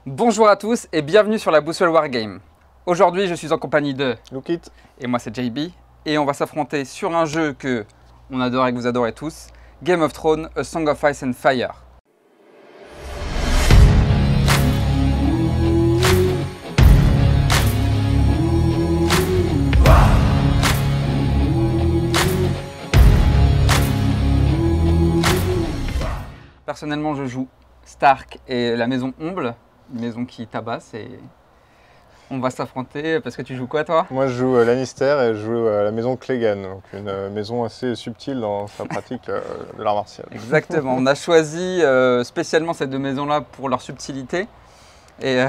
Bonjour à tous et bienvenue sur la boussole Wargame. Aujourd'hui je suis en compagnie de Lookit. Et moi c'est JB et on va s'affronter sur un jeu que on adore et que vous adorez tous, Game of Thrones, A Song of Ice and Fire. Personnellement je joue Stark et la maison Omble, une maison qui tabasse, et on va s'affronter. Parce que tu joues quoi toi? Moi je joue Lannister et je joue à la maison Clegane, donc une maison assez subtile dans sa pratique de l'art martial. Exactement, on a choisi spécialement ces deux maisons-là pour leur subtilité et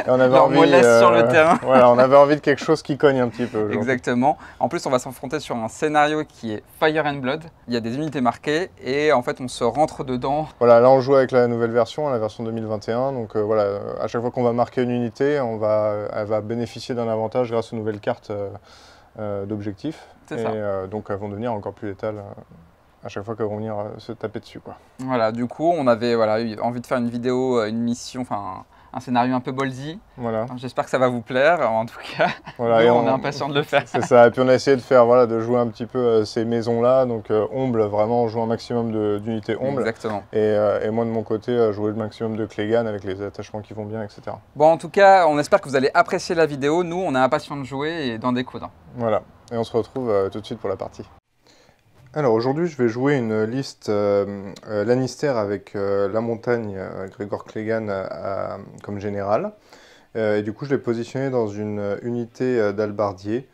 on avait leur envie, mollesse sur le terrain. Voilà, on avait envie de quelque chose qui cogne un petit peu. Exactement. En plus, on va s'affronter sur un scénario qui est Fire and Blood. Il y a des unités marquées et en fait, on se rentre dedans. Voilà, là on joue avec la nouvelle version, la version 2021. Donc voilà, à chaque fois qu'on va marquer une unité, elle va bénéficier d'un avantage grâce aux nouvelles cartes d'objectifs. C'est ça. Donc elles vont devenir encore plus létales à chaque fois qu'elles vont venir se taper dessus, quoi. Voilà, du coup, on avait eu envie de faire une vidéo, une mission, enfin un scénario un peu ballsy. Voilà. J'espère que ça va vous plaire. En tout cas, voilà, on est impatient de le faire. C'est ça. Et puis on a essayé de faire, voilà, de jouer un petit peu ces maisons-là. Donc Omble, vraiment, on joue un maximum d'unités Omble. Exactement. Et moi de mon côté, jouer le maximum de Clegane avec les attachements qui vont bien, etc. Bon, en tout cas, on espère que vous allez apprécier la vidéo. Nous, on est impatients de jouer et d'en découdre. Voilà. Et on se retrouve tout de suite pour la partie. Alors aujourd'hui, je vais jouer une liste Lannister avec la montagne, Gregor Clegane comme général. Et du coup, je l'ai positionné dans une unité d'halbardier,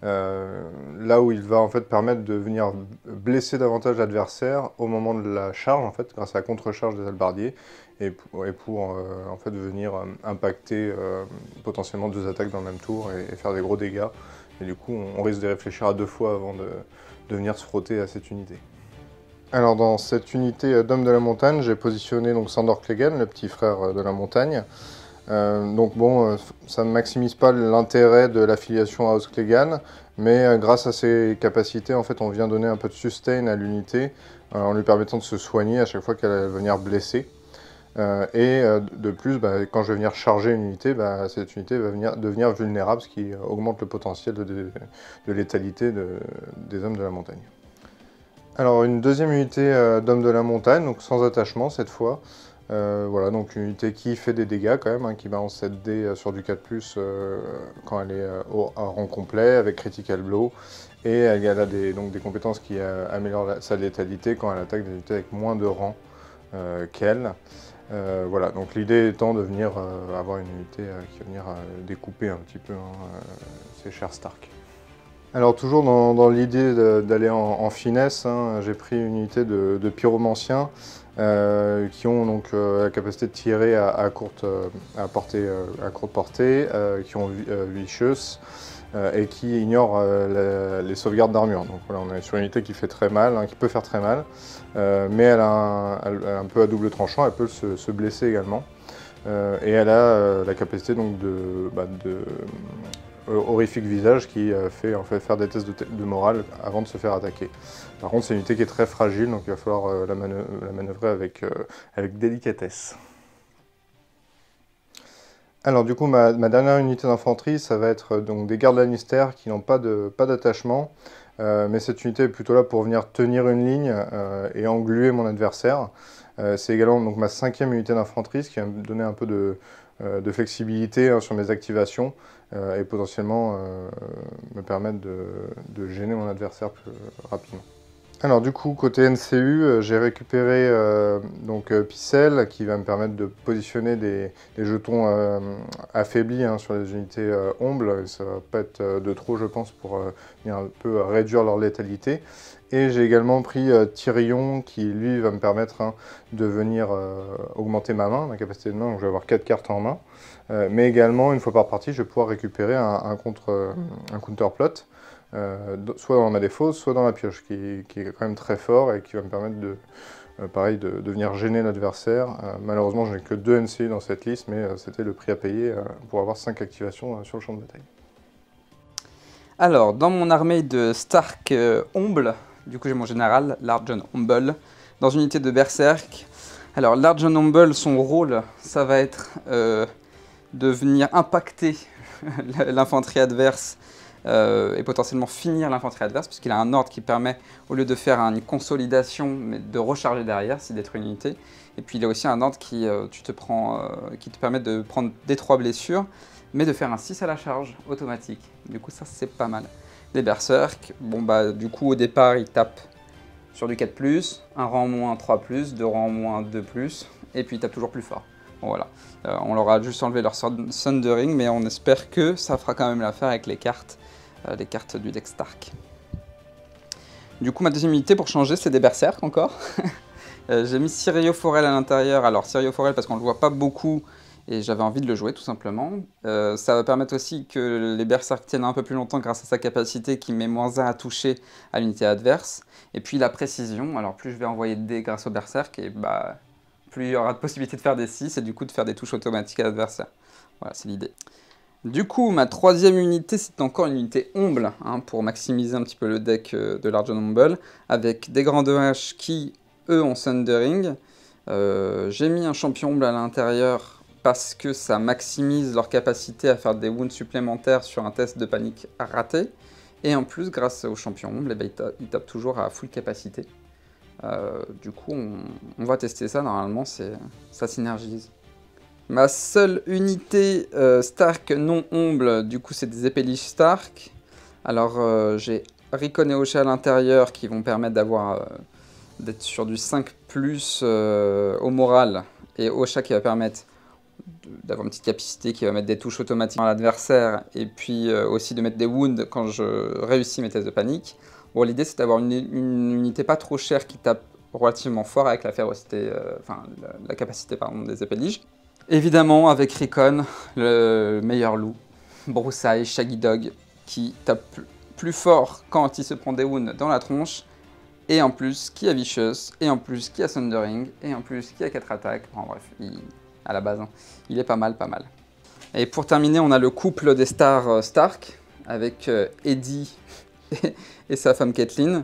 là où il va en fait permettre de venir blesser davantage l'adversaire au moment de la charge, en fait, grâce à la contre-charge des halbardiers, et pour en fait venir impacter potentiellement 2 attaques dans le même tour et faire des gros dégâts. Et du coup, on risque de réfléchir à 2 fois avant de venir se frotter à cette unité. Alors dans cette unité d'homme de la montagne, j'ai positionné donc Sandor Clegane, le petit frère de la montagne. Donc bon, ça ne maximise pas l'intérêt de l'affiliation à House Clegane, mais grâce à ses capacités, en fait, on vient donner un peu de sustain à l'unité, en lui permettant de se soigner à chaque fois qu'elle va venir blesser. De plus, quand je vais venir charger une unité, cette unité va devenir vulnérable, ce qui augmente le potentiel de létalité des hommes de la montagne. Alors une deuxième unité d'hommes de la montagne, donc sans attachement cette fois. Voilà, donc une unité qui fait des dégâts quand même, hein, qui balance 7 dés sur du 4+, quand elle est à rang complet, avec Critical Blow. Et elle a des compétences qui améliorent sa létalité quand elle attaque des unités avec moins de rang qu'elle. Voilà, donc l'idée étant de venir avoir une unité qui va venir découper un petit peu ces chers Stark. Alors toujours dans l'idée d'aller en finesse, hein, j'ai pris une unité de pyromanciens qui ont donc la capacité de tirer à courte portée, qui ont Vicious et qui ignorent les sauvegardes d'armure. Donc voilà, on est sur une unité qui fait très mal, hein, qui peut faire très mal, mais elle a un peu à double tranchant, elle peut se blesser également. Et elle a la capacité donc horrifique visage qui fait en fait faire des tests de morale avant de se faire attaquer. Par contre, c'est une unité qui est très fragile, donc il va falloir la manœuvrer avec délicatesse. Alors du coup, ma dernière unité d'infanterie, ça va être donc des gardes Lannister qui n'ont pas d'attachement, mais cette unité est plutôt là pour venir tenir une ligne et engluer mon adversaire. C'est également donc ma 5e unité d'infanterie, ce qui va me donner un peu de flexibilité, hein, sur mes activations et potentiellement me permettre de gêner mon adversaire plus rapidement. Alors du coup, côté NCU, j'ai récupéré Picel, qui va me permettre de positionner des jetons affaiblis, hein, sur les unités Omble. Ça va pas être de trop, je pense, pour venir un peu réduire leur létalité. Et j'ai également pris Tyrion, qui lui va me permettre, hein, de venir augmenter ma main, ma capacité de main, donc je vais avoir 4 cartes en main. Mais également, une fois par partie, je vais pouvoir récupérer un counterplot. Soit dans ma défausse, soit dans la pioche, qui est quand même très fort et qui va me permettre de venir gêner l'adversaire. Malheureusement, je n'ai que 2 NCU dans cette liste, mais c'était le prix à payer pour avoir 5 activations sur le champ de bataille. Alors, dans mon armée de Stark Omble, du coup j'ai mon général, Lord John Omble, dans une unité de Berserk, Alors l'Argent Humble, son rôle, ça va être de venir impacter l'infanterie adverse et potentiellement finir l'infanterie adverse, puisqu'il a un ordre qui permet, au lieu de faire une consolidation, mais de recharger derrière si détruit une unité. Et puis il a aussi un ordre qui te permet de prendre des 3 blessures, mais de faire un 6 à la charge automatique. Du coup ça c'est pas mal. Les berserk, bon bah du coup au départ ils tapent sur du 4+, un rang moins 3+, 2 rangs moins 2+, et puis ils tapent toujours plus fort. Bon, voilà. On leur a juste enlevé leur Sundering, mais on espère que ça fera quand même l'affaire avec les cartes du deck Stark. Du coup ma deuxième unité pour changer c'est des berserk encore. J'ai mis Syrio Forel à l'intérieur. Alors Syrio Forel parce qu'on ne le voit pas beaucoup et j'avais envie de le jouer tout simplement. Ça va permettre aussi que les berserk tiennent un peu plus longtemps grâce à sa capacité qui met -1 à toucher à l'unité adverse. Et puis la précision, alors plus je vais envoyer de dés grâce au berserk, et bah, plus il y aura de possibilités de faire des 6 et du coup de faire des touches automatiques à l'adversaire. Voilà, c'est l'idée. Du coup, ma troisième unité, c'est encore une unité Humble, hein, pour maximiser un petit peu le deck de l'Argent Humble, avec des grands 2H qui, eux, ont Sundering. J'ai mis un champion Humble à l'intérieur parce que ça maximise leur capacité à faire des wounds supplémentaires sur un test de panique raté. Et en plus, grâce au champion Humble, ils tapent toujours à full capacité. Du coup, on va tester ça, normalement, ça synergise. Ma seule unité Stark non Humble, du coup, c'est des épéliges Stark. Alors, j'ai Rikon et Osha à l'intérieur qui vont permettre d'être sur du 5+ au moral, et Osha qui va permettre d'avoir une petite capacité qui va mettre des touches automatiques à l'adversaire, et puis aussi de mettre des wounds quand je réussis mes tests de panique. Bon, l'idée c'est d'avoir une unité pas trop chère qui tape relativement fort avec la férocité, la capacité pardon, des épéliges. Évidemment avec Rikon, le meilleur loup, Broussaille, Shaggy Dog, qui tape plus fort quand il se prend des wounds dans la tronche, et en plus qui a Vicious, et en plus qui a Sundering, et en plus qui a 4 attaques. Enfin bref, à la base, hein, il est pas mal. Et pour terminer, on a le couple des stars Stark, avec Eddie et sa femme Caitlyn,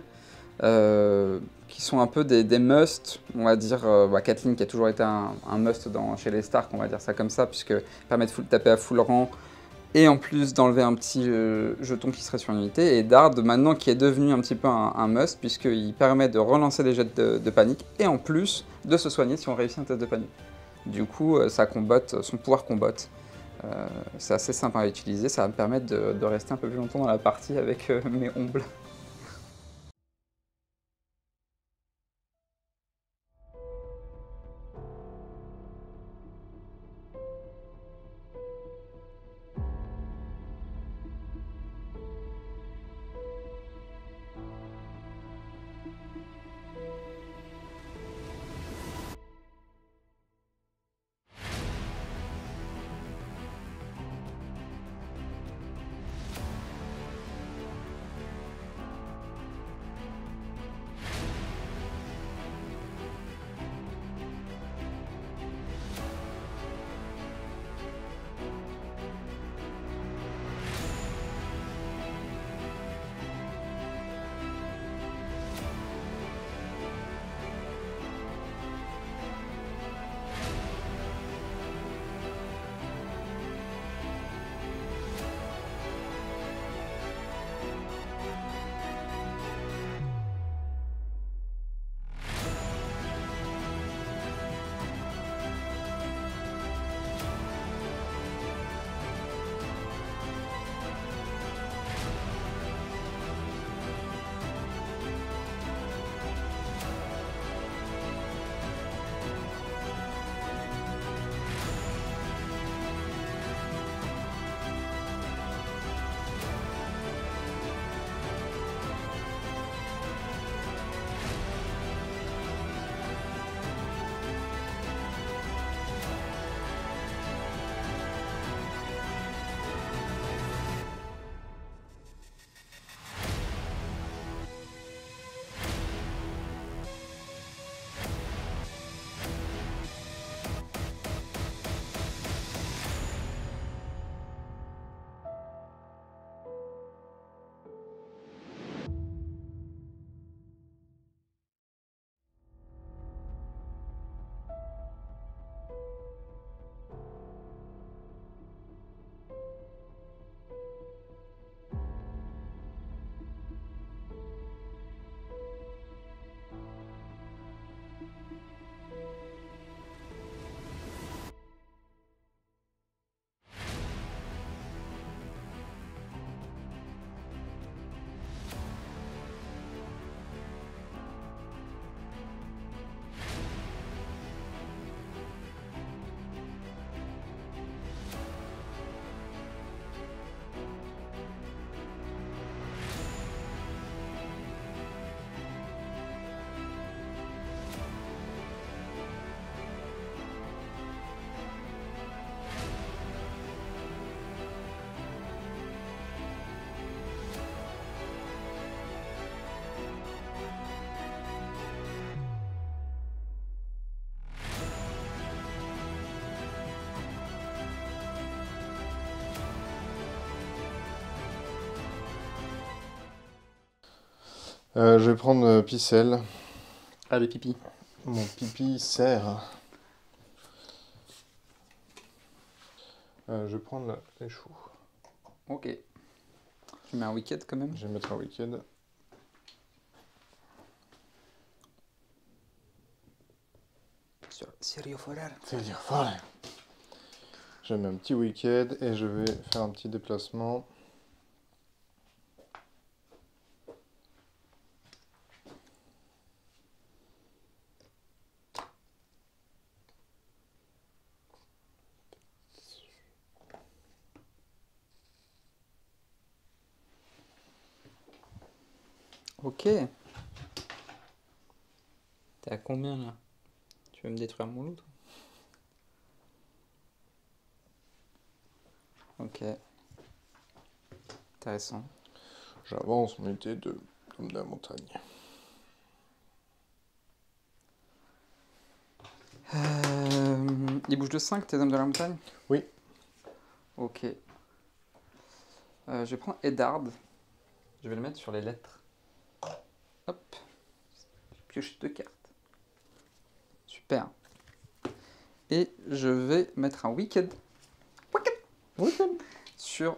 qui sont un peu des musts, on va dire. Caitlyn qui a toujours été un must chez les Stark, on va dire ça comme ça, puisque permet de taper à full rang, et en plus d'enlever un petit jeton qui serait sur une unité, et Dard maintenant qui est devenu un petit peu un must, puisqu'il permet de relancer les jets de panique, et en plus de se soigner si on réussit un test de panique. Du coup, son pouvoir combotte, c'est assez simple à utiliser, ça va me permettre de rester un peu plus longtemps dans la partie avec mes Humbles. Je vais prendre Picelle. Allez, pipi. Mon pipi serre. Je vais prendre les choux. Ok. Je mets un wicked quand même. Je vais mettre un wicked. Sur Sirio Forer. C'est dire fort. Je mets un petit wicked et je vais faire un petit déplacement. Ok. T'es à combien là? Tu veux me détruire mon loup, toi? Ok. Intéressant. J'avance mon unité de homme de la montagne. Il bouge de 5, tes hommes de la montagne? Oui. Ok. Je vais prendre Eddard. Je vais le mettre sur les lettres. Hop. Je pioche 2 cartes. Super. Et je vais mettre un wicked. Wicked. Sur...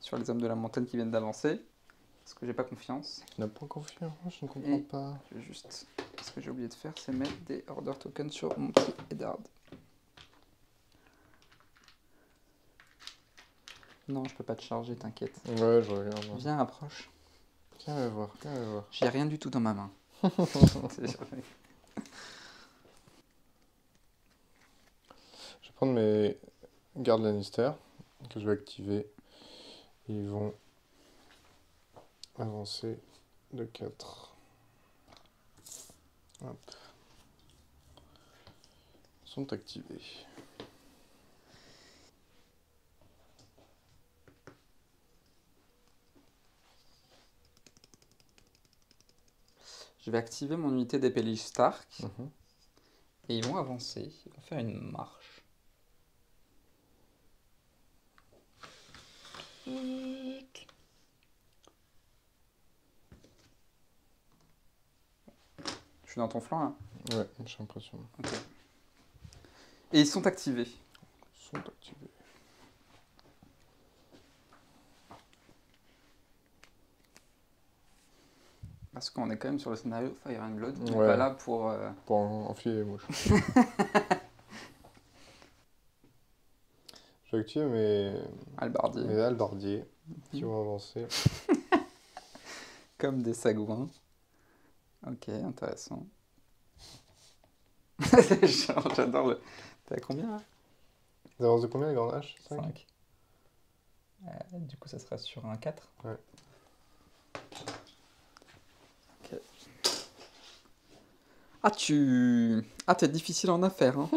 sur les hommes de la montagne qui viennent d'avancer. Parce que j'ai pas confiance. Tu n'as pas confiance, je ne comprends pas. Je vais juste... Ce que j'ai oublié de faire, c'est mettre des order tokens sur mon petit Eddard. Non, je peux pas te charger, t'inquiète. Ouais, je regarde. Viens, approche. Viens voir, viens voir. J'ai rien du tout dans ma main. Je vais prendre mes gardes Lannister que je vais activer. Ils vont avancer de 4. Hop. Ils sont activés. Je vais activer mon unité d'épée Lich Stark. Mhm. Et ils vont avancer. Ils vont faire une marche. Je suis dans ton flanc là. Ouais, j'ai l'impression. Ok. Et ils sont activés. Ils sont activés. Parce qu'on est quand même sur le scénario Fire and Blood. On n'est Ouais. pas là pour... Pour enfiler les mouches. Je vais activer Albardier. mes halbardiers qui vont avancer. Comme des sagouins. Ok, intéressant. J'adore le... T'es à combien là? Ils avancent de combien les grandes haches? 5. Du coup, ça sera sur un 4. Ouais. Ok. Ah, t'es difficile en affaires, hein.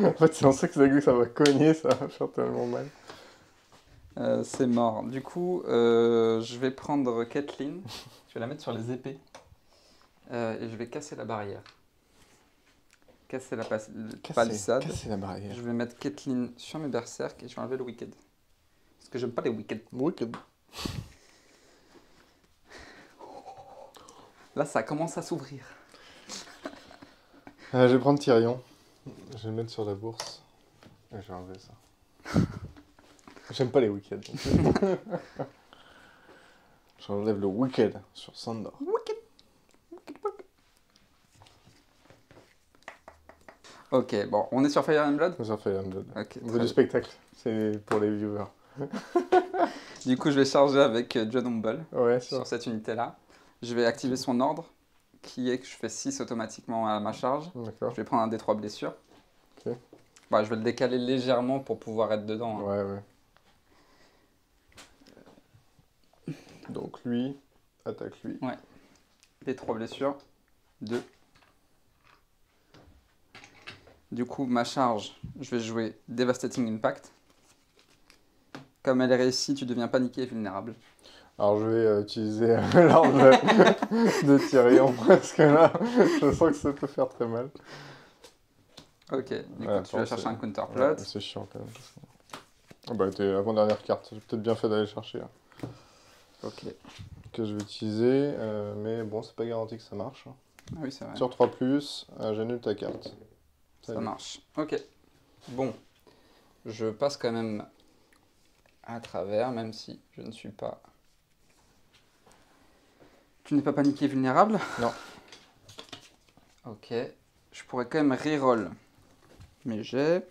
En fait, c'est en ça que ça va cogner, ça va faire tellement mal. C'est mort. Du coup, je vais prendre Caitlyn. Je vais la mettre sur les épées. Et je vais casser la barrière. Casser la palissade. Casser la barrière. Je vais mettre Caitlyn sur mes berserks et je vais enlever le wicked. Parce que j'aime pas les wicked. Wicked. Là, ça commence à s'ouvrir. Je vais prendre Tyrion. Je vais le mettre sur la bourse. Et je vais enlever ça. J'aime pas les wicked. J'enlève le wicked sur Sandor. Wicked. Ok, bon, on est sur Fire and Blood. Ça fait un blood. Ok, On veut très du spectacle. C'est pour les viewers. Du coup, je vais charger avec John Humble Ouais, sur sûr. cette unité-là. Je vais activer son ordre, qui est que je fais 6 automatiquement à ma charge. D'accord. Je vais prendre un D3 blessures. Ok. Bah, je vais le décaler légèrement pour pouvoir être dedans. Hein. Ouais, ouais. Donc lui, attaque lui. D3 blessures. 2. Du coup, ma charge, je vais jouer Devastating Impact. Comme elle est réussie, tu deviens paniqué et vulnérable. Alors je vais utiliser l'arme de Tyrion parce que là, je sens que ça peut faire très mal. Ok, du coup, Ouais, tu vas attends, chercher un Ouais, counterplot. c'est chiant quand même. Ah bah, t'es avant-dernière carte. J'ai peut-être bien fait d'aller chercher, hein. Ok. Que je vais utiliser, mais bon, c'est pas garanti que ça marche, hein. Ah oui, c'est vrai. Sur 3+, j'annule ta carte. Ça Salut. marche. Ok. Bon. Je passe quand même à travers, même si je ne suis pas... Tu n'es pas paniqué vulnérable? Non. Ok. Je pourrais quand même reroll mes jets.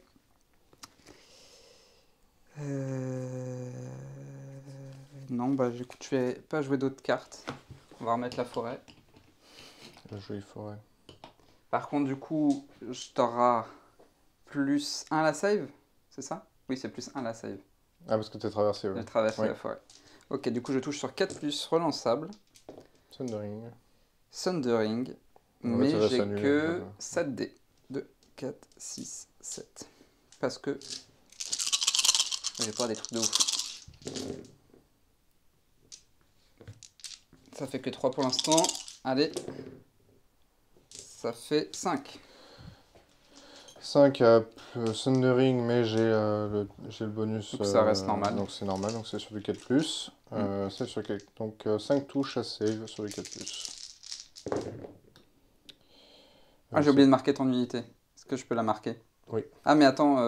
Non, bah écoute, je vais pas jouer d'autres cartes. On va remettre la forêt. La jolie forêt. Par contre, du coup, je t'aurai plus 1 la save, c'est ça? Oui, c'est plus 1 la save. Ah, parce que t'es traversé, J'ai oui. traversé Oui. la forêt. Ok, du coup, je touche sur 4+, relançable. Thundering. Sundering. En fait, ça Mais va j'ai s'annuler, que donc, 7 dés. 2, 4, 6, 7. Parce que j'ai pas des trucs de ouf. Ça fait que 3 pour l'instant. Allez. Ça fait 5. 5 à Thundering, mais j'ai le bonus. Donc ça reste normal. Donc c'est normal, donc c'est sur du 4+. Save sur donc 5 touches à save sur du 4+. Ah, j'ai oublié de marquer ton unité. Est-ce que je peux la marquer? Oui. Ah, mais attends,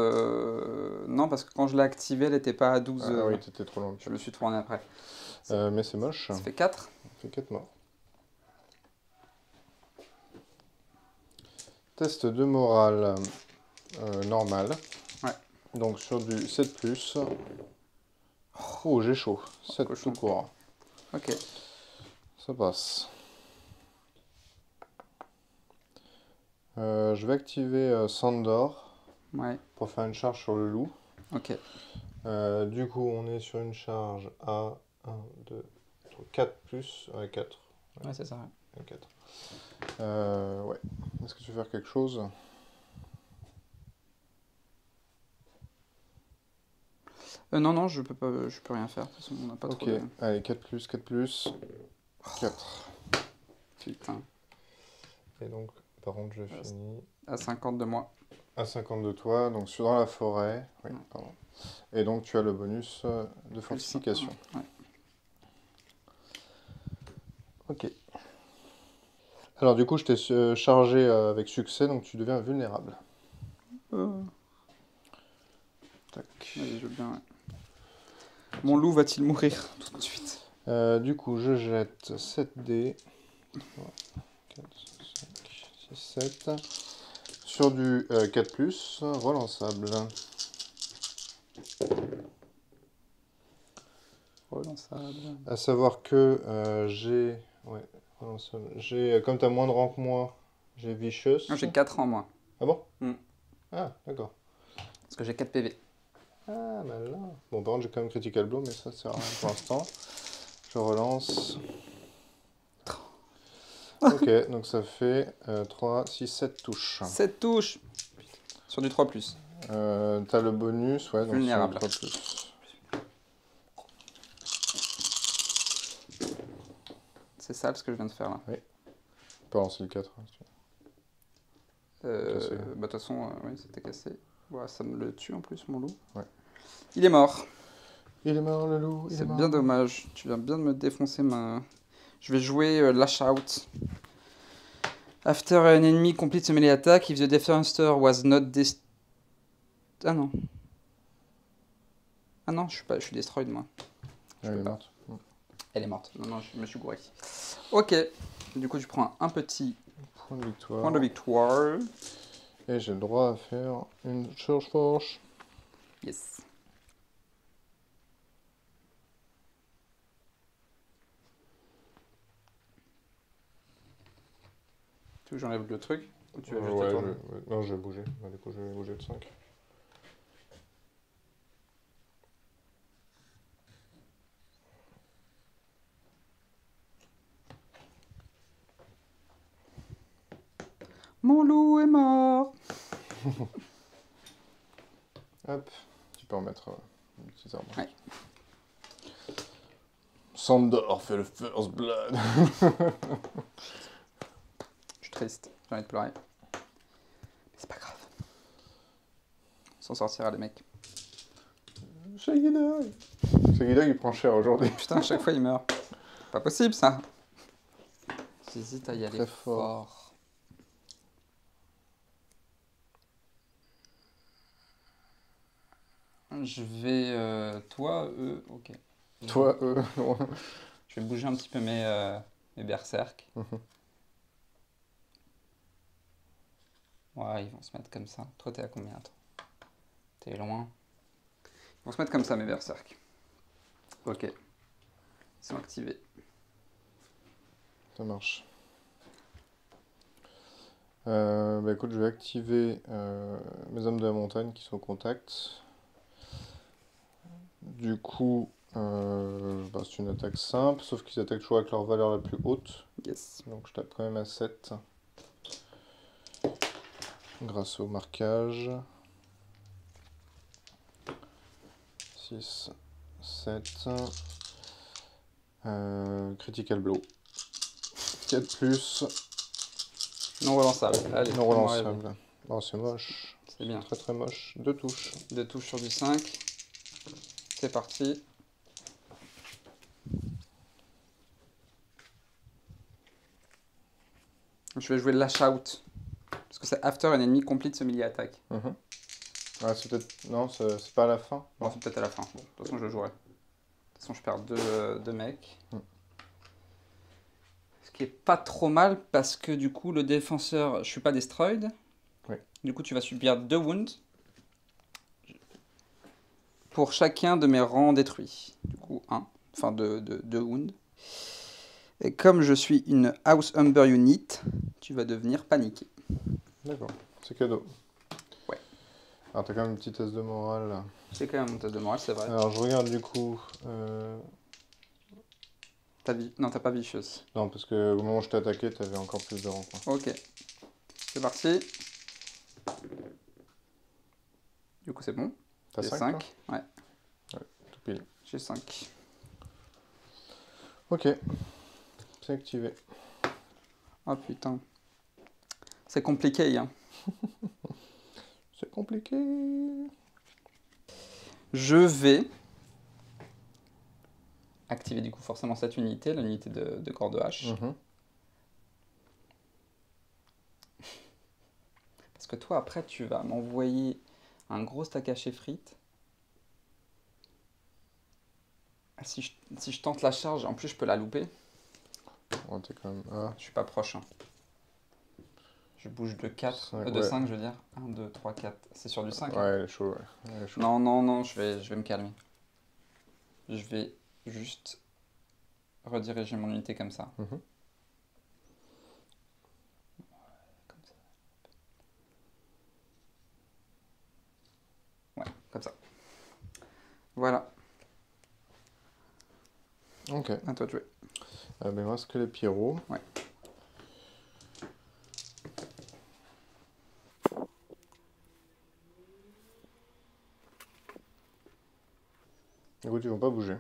non, parce que quand je l'ai activée, elle n'était pas à 12. Ah oui, t'étais trop loin. Je me suis tourné après. Mais c'est moche. Ça fait 4. Ça fait 4 morts. Test de morale normal. Ouais. Donc sur du 7+. Oh, j'ai chaud. 7 cochon. tout court. Ok. Ça passe. Je vais activer Sandor Ouais. pour faire une charge sur le loup. Ok. Du coup, on est sur une charge à 1, 2, 3, 4+. 4. Ouais, c'est ça. Ouais. 4. Ouais. Est-ce que tu veux faire quelque chose? Non, non, je peux rien faire. De toute façon, on n'a pas Ok, trop de... allez, 4+, 4+, 4. Putain. Et donc, par contre, je finis À 50 de moi. à 50 de toi, donc dans la forêt. Oui, pardon. Et donc, tu as le bonus de fortification. Ouais. Ok. Alors, du coup, je t'ai chargé avec succès, donc tu deviens vulnérable. Tac. Allez, je veux bien, ouais. Mon loup va-t-il mourir tout de suite? Du coup, je jette 7 dés. 3, 4, 5, 6, 7. Sur du 4+, relançable. Relançable. À savoir que j'ai... Ouais, relançable. Comme tu as moins de rang que moi, j'ai Vicious. Non, j'ai 4 en moins. Ah bon? Mm. Ah, d'accord. Parce que j'ai 4 PV. Ah, malin. Bon, par contre, j'ai quand même Critical Blow, mais ça sert à rien pour l'instant. Je relance. Ok, donc ça fait 3, 6, 7 touches. 7 touches sur du 3+. T'as le bonus, ouais, donc Vulnérable. sur 3+. C'est ça ce que je viens de faire là. Oui. Tu peux lancer le 4. Hein, si tu veux. Cassé. Bah de toute façon, oui, c'était cassé. Ouais, ça me le tue en plus, mon loup. Ouais. Il est mort. Il est mort, le loup. C'est bien dommage. Tu viens bien de me défoncer ma... Je vais jouer Lash Out. After an enemy completes a melee attack, if the defenster was not Ah non. Ah non, je suis destroyed moi. Elle est morte. Elle est morte. Non, non, je me suis gouré. Ok. Du coup, tu prends un petit Point de victoire. point de victoire. Et j'ai le droit à faire une charge force. Yes. Tu veux que j'enlève le truc ou tu veux juste Ouais, attendre? non, je vais bouger. Bah, du coup, je vais bouger de 5. Mon loup est mort. Hop, tu peux en mettre une petite arme. Ouais. Sandor fait le first blood. Je suis triste, j'ai envie de pleurer. Mais c'est pas grave. On s'en sortira les mecs. Shaggy Dog. Shaggy Dog, il prend cher aujourd'hui. Putain, à chaque fois il meurt. Pas possible ça. J'hésite à y aller Très fort. fort. Je vais... toi, eux, ok. Toi, Je vais bouger un petit peu mes berserk. Ouais, ils vont se mettre comme ça. Toi, t'es à combien, toi? T'es loin. Ils vont se mettre comme ça, mes berserk. Ok. Ils sont activés. Ça marche. Bah écoute, je vais activer mes hommes de la montagne qui sont au contact. Du coup, bah, c'est une attaque simple, sauf qu'ils attaquent toujours avec leur valeur la plus haute. Yes. Donc je tape quand même à 7. Grâce au marquage. 6, 7. Critical blow. 4 plus. Non relançable. Allez, Non relançable. Oh, c'est moche. C'est bien. Très très moche. 2 touches. 2 touches sur du 5. C'est parti. Je vais jouer Lash Out. Parce que c'est after un ennemi complete ce melee attack. Ah, c'est peut-être. Non, c'est pas à la fin. Bon, c'est peut-être à la fin. Bon, de toute façon, je le jouerai. De toute façon, je perds deux mecs. Ce qui est pas trop mal parce que du coup, le défenseur, je suis pas destroyed. Oui. Du coup, tu vas subir 2 wounds pour chacun de mes rangs détruits. Du coup, 1. Enfin, 2 wounds. Et comme je suis une House Humber Unit, tu vas devenir paniqué. D'accord, c'est cadeau. Ouais. Alors, t'as quand même une petite test de morale là. C'est quand même un test de morale, c'est vrai. Alors, je regarde du coup. Non, t'as pas vicieuse. Non, parce que au moment où je t'ai attaqué, t'avais encore plus de rangs. Quoi. Ok. C'est parti. Du coup, c'est bon. T'as J'ai 5 5. Ouais. Tout pile. J'ai 5. Ok. C'est activé. Oh putain. C'est compliqué, hein. C'est compliqué. Je vais activer du coup forcément cette unité, l'unité de corps de hache. Parce que toi, après, tu vas m'envoyer un gros stack haché frites. Si je tente la charge, en plus, je peux la louper. Ouais, t'es quand même. Ah. Je suis pas proche. Hein. Je bouge de 4, de ouais. 5, je veux dire. 1, 2, 3, 4. C'est sur du 5. Ouais, hein. elle est chaud, ouais. Elle est chaud. Non, je vais me calmer. Je vais juste rediriger mon unité comme ça. Comme ça. Ouais, comme ça. Voilà. Ok. À toi de jouer. Ben, il me reste que les Pierrots. Ouais. Écoute, ils vont pas bouger.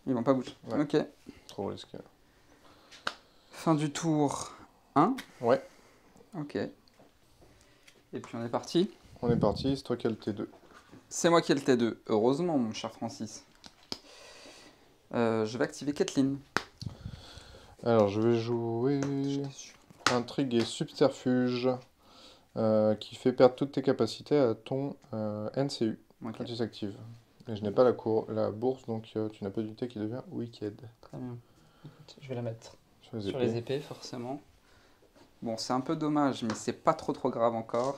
Ils vont pas bouger. Ouais. Ok. Trop risqué. Fin du tour 1. Ouais. Ok. Et puis on est parti. On est parti, c'est toi qui as le T2. C'est moi qui ai le T2. Heureusement, mon cher Francis. Je vais activer Kathleen. Alors, je vais jouer Intrigue et Subterfuge, qui fait perdre toutes tes capacités à ton NCU quand il s'active. Et je n'ai pas la bourse, donc tu n'as pas d'unité qui devient Wicked. Très bien. Écoute, je vais la mettre sur les épées, forcément. Bon, c'est un peu dommage, mais c'est pas trop grave encore.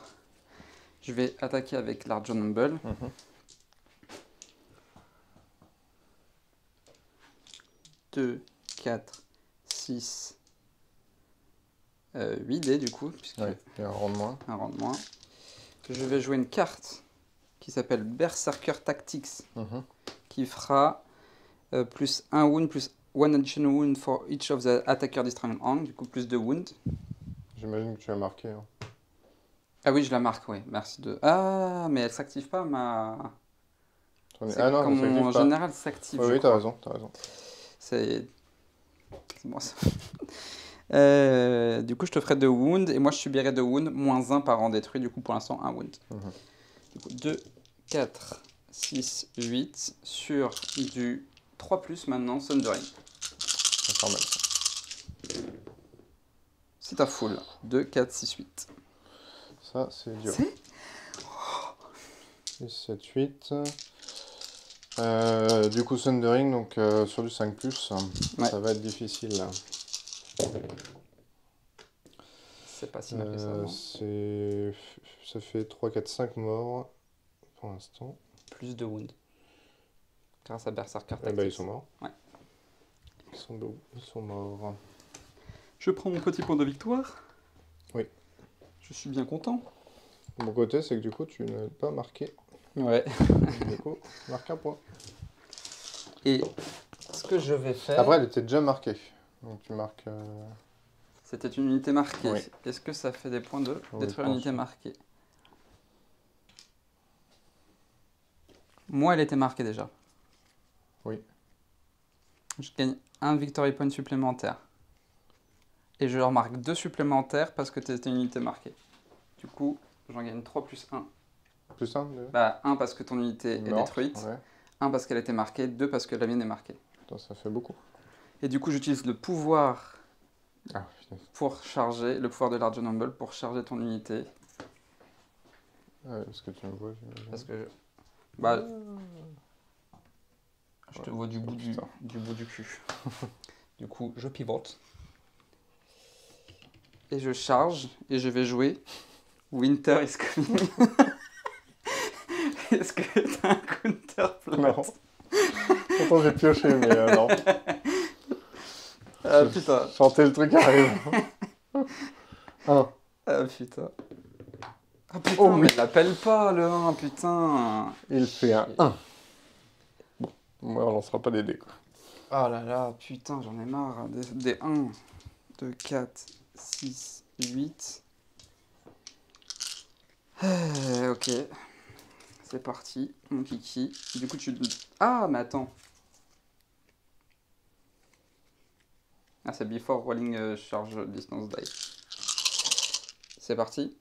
Je vais attaquer avec l'Argent Humble. 2, 4, 6, 8 dés du coup. Ouais, il y a un rang de moins. Un rang de moins. Je vais jouer une carte qui s'appelle Berserker Tactics, qui fera plus 1 wound, plus 1 additional wound for each of the attacker destroying hand, du coup plus de wound. J'imagine que tu as marqué. Hein. Ah oui, je la marque, oui, merci de... Ah, mais elle s'active pas, ma... Ah non, comme ça s'active en pas. général, s'active. Oui, t'as raison, t'as raison. C'est bon ça. Du coup, je te ferai 2 wounds, et moi je subirai 2 wounds, moins 1 par rang détruit, du coup pour l'instant 1 wound. Du coup, 2, 4, 6, 8 sur du 3+ maintenant, Sundering. C'est pas mal, ça. C'est ta full. 2, 4, 6, 8. Ça, c'est dur. C'est 6, 7, 8. Du coup, Sundering, donc sur du 5+, Ouais. ça va être difficile là. C'est pas si mal que ça, non? Ça fait 3, 4, 5 morts pour l'instant. Plus de wound. Grâce à Berserker Eh ben, Tactics. ils sont morts. Ouais. Ils sont morts. Je prends mon petit point de victoire. Oui. Je suis bien content. Mon côté, c'est que du coup, tu n'as pas marqué. Ouais. Du coup, marque un point. Et ce que je vais faire... Après, elle était déjà marquée. Donc tu marques... C'était une unité marquée. Oui. Est-ce que ça fait des points de Oui, détruire je une unité pense. marquée? Moi, elle était marquée déjà. Oui. Je gagne un victory point supplémentaire. Et je remarque 2 supplémentaires parce que c'était une unité marquée. Du coup, j'en gagne 3 plus 1. Plus 1 déjà. Bah, 1 parce que ton unité est Morte, détruite. ouais. 1 parce qu'elle était marquée. 2 parce que la mienne est marquée. Putain, ça fait beaucoup. Et du coup, j'utilise le pouvoir Ah, putain. pour charger, le pouvoir de Large Humble pour charger ton unité. Ouais, parce que tu me vois, j'imagine. Parce que bah, je te vois du bout du bout du cul. Du coup, je pivote. Et je charge et je vais jouer Winter is coming. Est-ce que t'as un counter plot? Non. Pourtant, j'ai pioché, mais non. Ah putain. Chanter le truc arrive. 1. Ah putain. Ah putain, Oh, mais oui. il l'appelle pas le 1, putain. Il fait un 1. Bon, moi, on lancera pas des dés, quoi. Oh là là, putain, j'en ai marre. Des 1, 2, 4, 6, 8. Ok. C'est parti, mon kiki. Du coup, tu... Ah, mais attends. Ah, c'est before rolling charge distance die. C'est parti.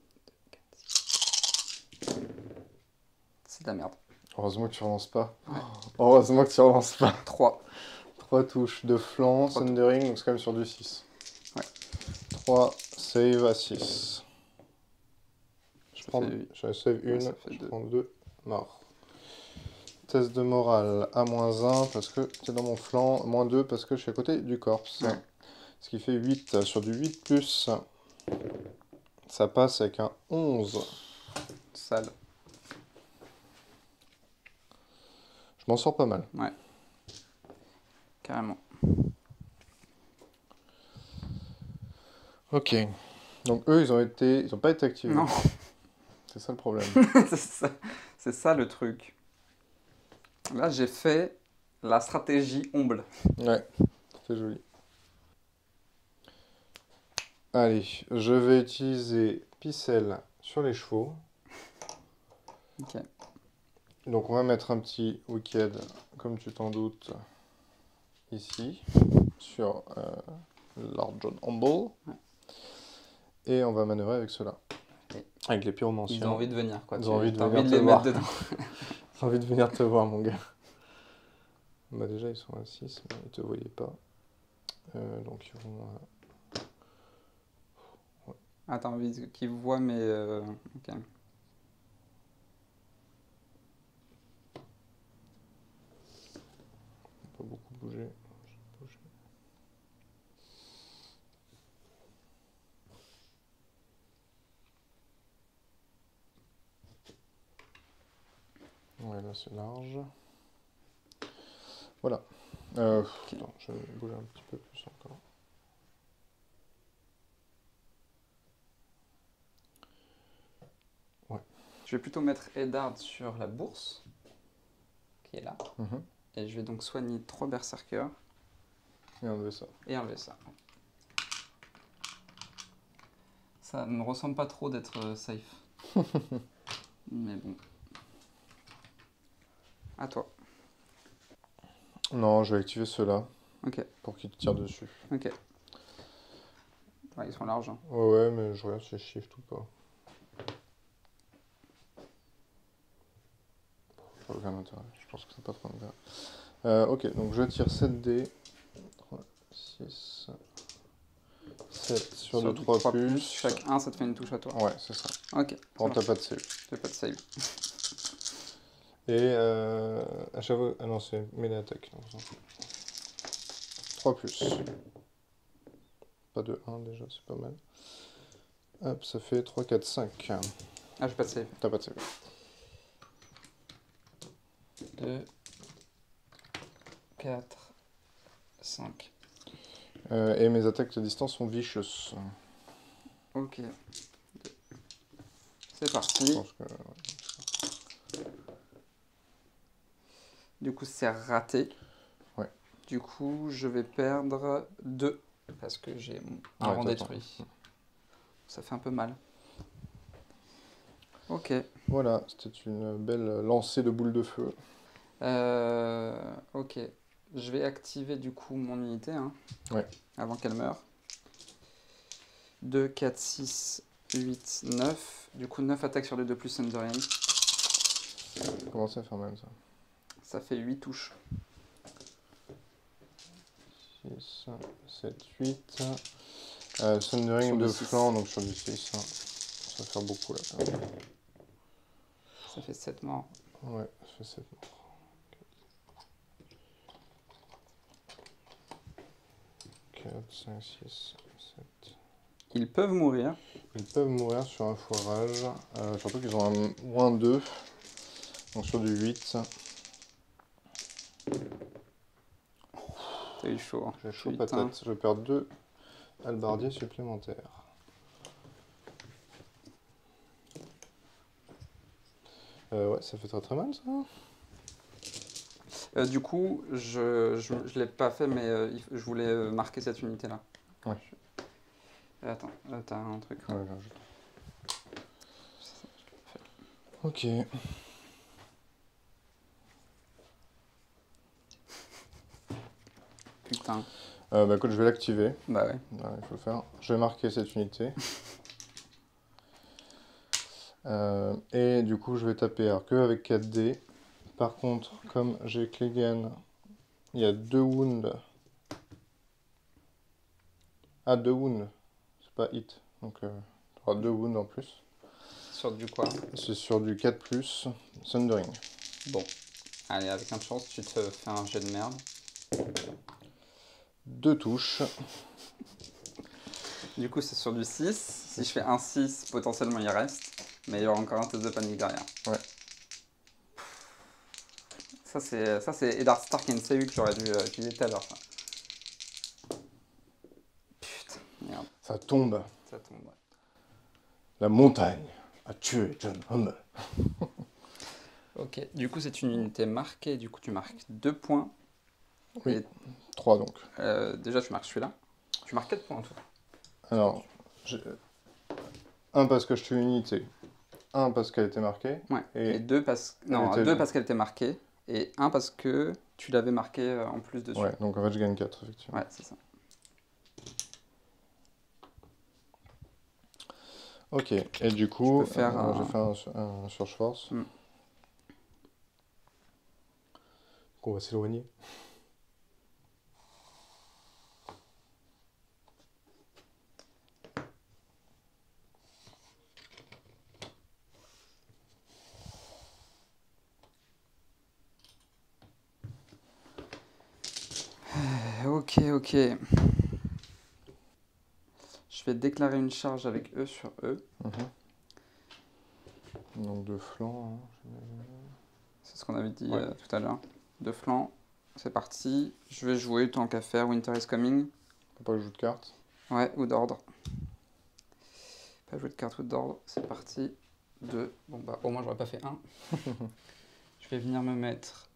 C'est de la merde. Heureusement que tu relances pas. Ouais. Heureusement que tu relances pas. 3. 3 touches de flanc, 3 Sundering, donc c'est quand même sur du 6. Ouais. 3, save à 6. Je save une, ça fait je 2. prends 2, mort. Test de morale à -1 parce que tu es dans mon flanc, -2 parce que je suis à côté du corpse. Ouais. Ce qui fait 8 sur du 8+. Ça passe avec un 11. Sale. Je m'en sors pas mal. Ouais. Carrément. Ok. Donc eux, ils ont pas été activés. Non. C'est ça le problème. C'est ça le truc. Là, j'ai fait la stratégie omble. Ouais, c'est joli. Allez, je vais utiliser Picelle sur les chevaux. Ok. Donc on va mettre un petit wicked, comme tu t'en doutes, ici, sur Lord John Humble. Ouais. Et on va manœuvrer avec cela. Okay. Avec les pyromanciens. Ils ont envie de venir, quoi. Ils ont envie de T'as venir envie de te les voir. mettre dedans. J'ai envie de venir te voir, mon gars. Bah déjà, ils sont à 6, mais ils te voyaient pas. Donc ils vont... ouais. Ah, t'as envie qu'ils voient, mais... Ok. Pas beaucoup bouger. Ouais, là c'est large. Voilà. Okay. Attends, je vais bouger un petit peu plus encore. Ouais. Je vais plutôt mettre Eddard sur la bourse, qui est là. Mm-hmm. Et je vais donc soigner 3 berserkers. Et enlever ça. Et enlever ça. Ça me ressemble pas trop d'être safe. Mais bon. À toi. Non, je vais activer ceux-là. Ok. Pour qu'ils te tirent dessus. Ok. Ouais, ils sont larges. Hein. Ouais, mais je regarde si je shift ou pas. aucun intérêt. Je pense que ça n'a pas trop d'intérêt. Ok, donc je tire 7 dés. 3, 6, 7 sur 2, 3 plus. Chaque 1, ça te fait une touche à toi. Ouais, c'est ça. Ok. Bon, t'as pas de save. T'as pas de save. Et à chaque fois. Ah non, c'est mêlée attaque. 3 plus. Pas de 1 déjà, c'est pas mal. Hop, ça fait 3, 4, 5. Ah, j'ai pas de save. T'as pas de save. 2, 4, 5. Et mes attaques de distance sont vicious. Ok. C'est parti. Je pense que, ouais. Du coup, c'est raté. Ouais. Du coup, je vais perdre 2 parce que j'ai un rang détruit. Ça fait un peu mal. Ok. Voilà, c'était une belle lancée de boules de feu. Ok. Je vais activer du coup mon unité Ouais. avant qu'elle meure. 2, 4, 6, 8, 9. Du coup, 9 attaques sur les 2 plus Sundering. Comment ça fait mal ça? Ça fait 8 touches. 6, 7, 8. Sundering de flanc, donc sur du 6. Ça va faire beaucoup là. Ça fait 7 morts. Ouais, ça fait 7 morts. 4, 5, 6, 7. Ils peuvent mourir. Ils peuvent mourir sur un foirage. Surtout qu'ils ont un -2. Donc sur du 8. T'as eu chaud. J'ai chaud patate. Je perds 2 halbardiers supplémentaires. Ouais, ça fait très très mal ça. Du coup, je l'ai pas fait, mais je voulais marquer cette unité-là. Ouais. Attends, t'as un truc. Ouais, ok. Putain. Bah écoute, je vais l'activer. Bah ouais. Ouais, il faut le faire. Je vais marquer cette unité. Et du coup, je vais taper alors que avec 4 dés. Par contre, comme j'ai Clegane, il y a 2 wounds. Ah, 2 wounds. C'est pas hit. Donc, tu auras 2 wounds en plus. Sur du quoi? C'est sur du 4+, Sundering. Bon. Allez, avec un de chance, tu te fais un jet de merde. 2 touches. Du coup, c'est sur du 6. Si je fais un 6, potentiellement il reste. Mais il y aura encore un test de panique derrière. Ouais. Ça, c'est Eddard Stark and Sehu que j'aurais dû utiliser tout à l'heure. Putain, merde. Ça tombe. Ça tombe, ouais. La montagne a tué John Hummel. Ok, du coup, c'est une unité marquée. Du coup, tu marques 2 points. Oui, Et, 3 donc. déjà, tu marques celui-là. Tu marques 4 points en tout. Alors, un parce que je tue une unité, un parce qu'elle était marquée. Ouais, et 2 parce... deux parce qu'elle était marquée, et 1 parce que tu l'avais marqué en plus dessus. Ouais, donc en fait je gagne 4 effectivement. Ouais, c'est ça. Ok, et du coup, je faire j'ai fait un surge-force. On va s'éloigner. Ok. Je vais déclarer une charge avec eux sur eux. Donc de flanc. C'est ce qu'on avait dit tout à l'heure. De flanc, c'est parti. Je vais jouer tant qu'à faire. Winter is coming. Faut pas que je joue de cartes. Ouais, ou d'ordre. Pas jouer de carte ou d'ordre. C'est parti. 2. Bon bah au moins j'aurais pas fait 1. Je vais venir me mettre...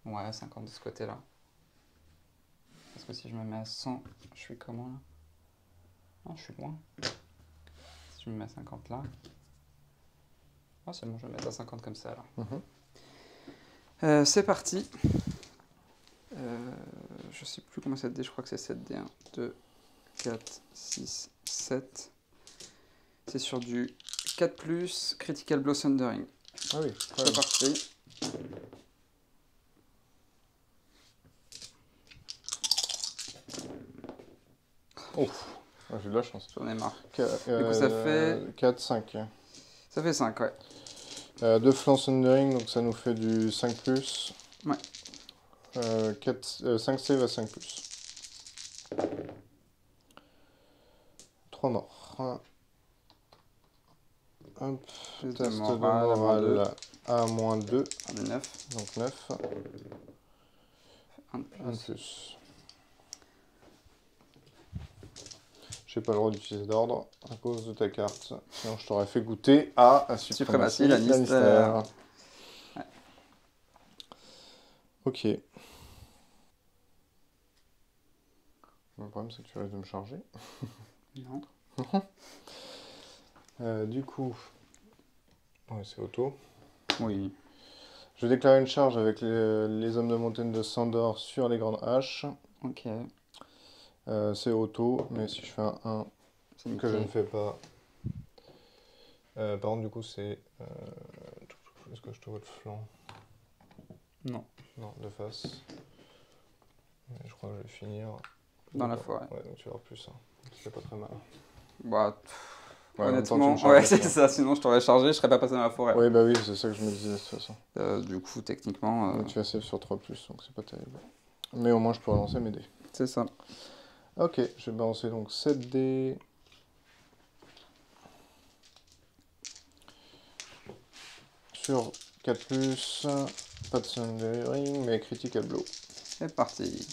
Ouais, 50 de ce côté-là. Parce que si je me mets à 100, je suis comment là? Non, je suis loin. Si je me mets à 50 là... Ah, c'est bon, je vais me mettre à 50 comme ça alors. C'est parti. Je sais plus comment c'est dé, je crois que c'est 7D. 1, 2, 4, 6, 7. C'est sur du 4+, Critical Blow Sundering. Ah oui, C'est parti. Ouf, ah, j'ai de la chance. J'en ai marre. Du coup, ça fait 4, 5. Ça fait 5, ouais. 2 flancs Sundering, donc ça nous fait du 5+. Ouais. 5 save à 5+. 3 morts. Hop, test de morale à -2. On est 9. Donc 9. 1 de plus. J'ai pas le droit d'utiliser d'ordre à cause de ta carte. Sinon je t'aurais fait goûter à Suprématie Lannister. Ouais. Ok. Le problème c'est que tu risques de me charger. Non. Du coup, ouais, c'est auto. Oui. Je vais déclarer une charge avec les hommes de montagne de Sandor sur les grandes haches. Ok. C'est auto, mais si je fais un 1, que je ne fais pas. Par contre, du coup, c'est. Est-ce que je te vois de flanc? Non. Non, de face. Mais je crois que je vais finir. Dans la forêt. Ouais, donc tu vas avoir plus 1. C'est pas très mal. Bah, ouais, honnêtement, ouais, c'est ça. Sinon, je t'aurais chargé, je serais pas passé dans la forêt. Oui, bah oui, c'est ça que je me disais de toute façon. Du coup, techniquement. Donc tu as save sur 3+, donc c'est pas terrible. Mais au moins, je peux relancer mes dés. C'est ça. Ok, je vais balancer donc 7 dés. Sur 4+, pas de Sundering, mais Critical Blow. C'est parti.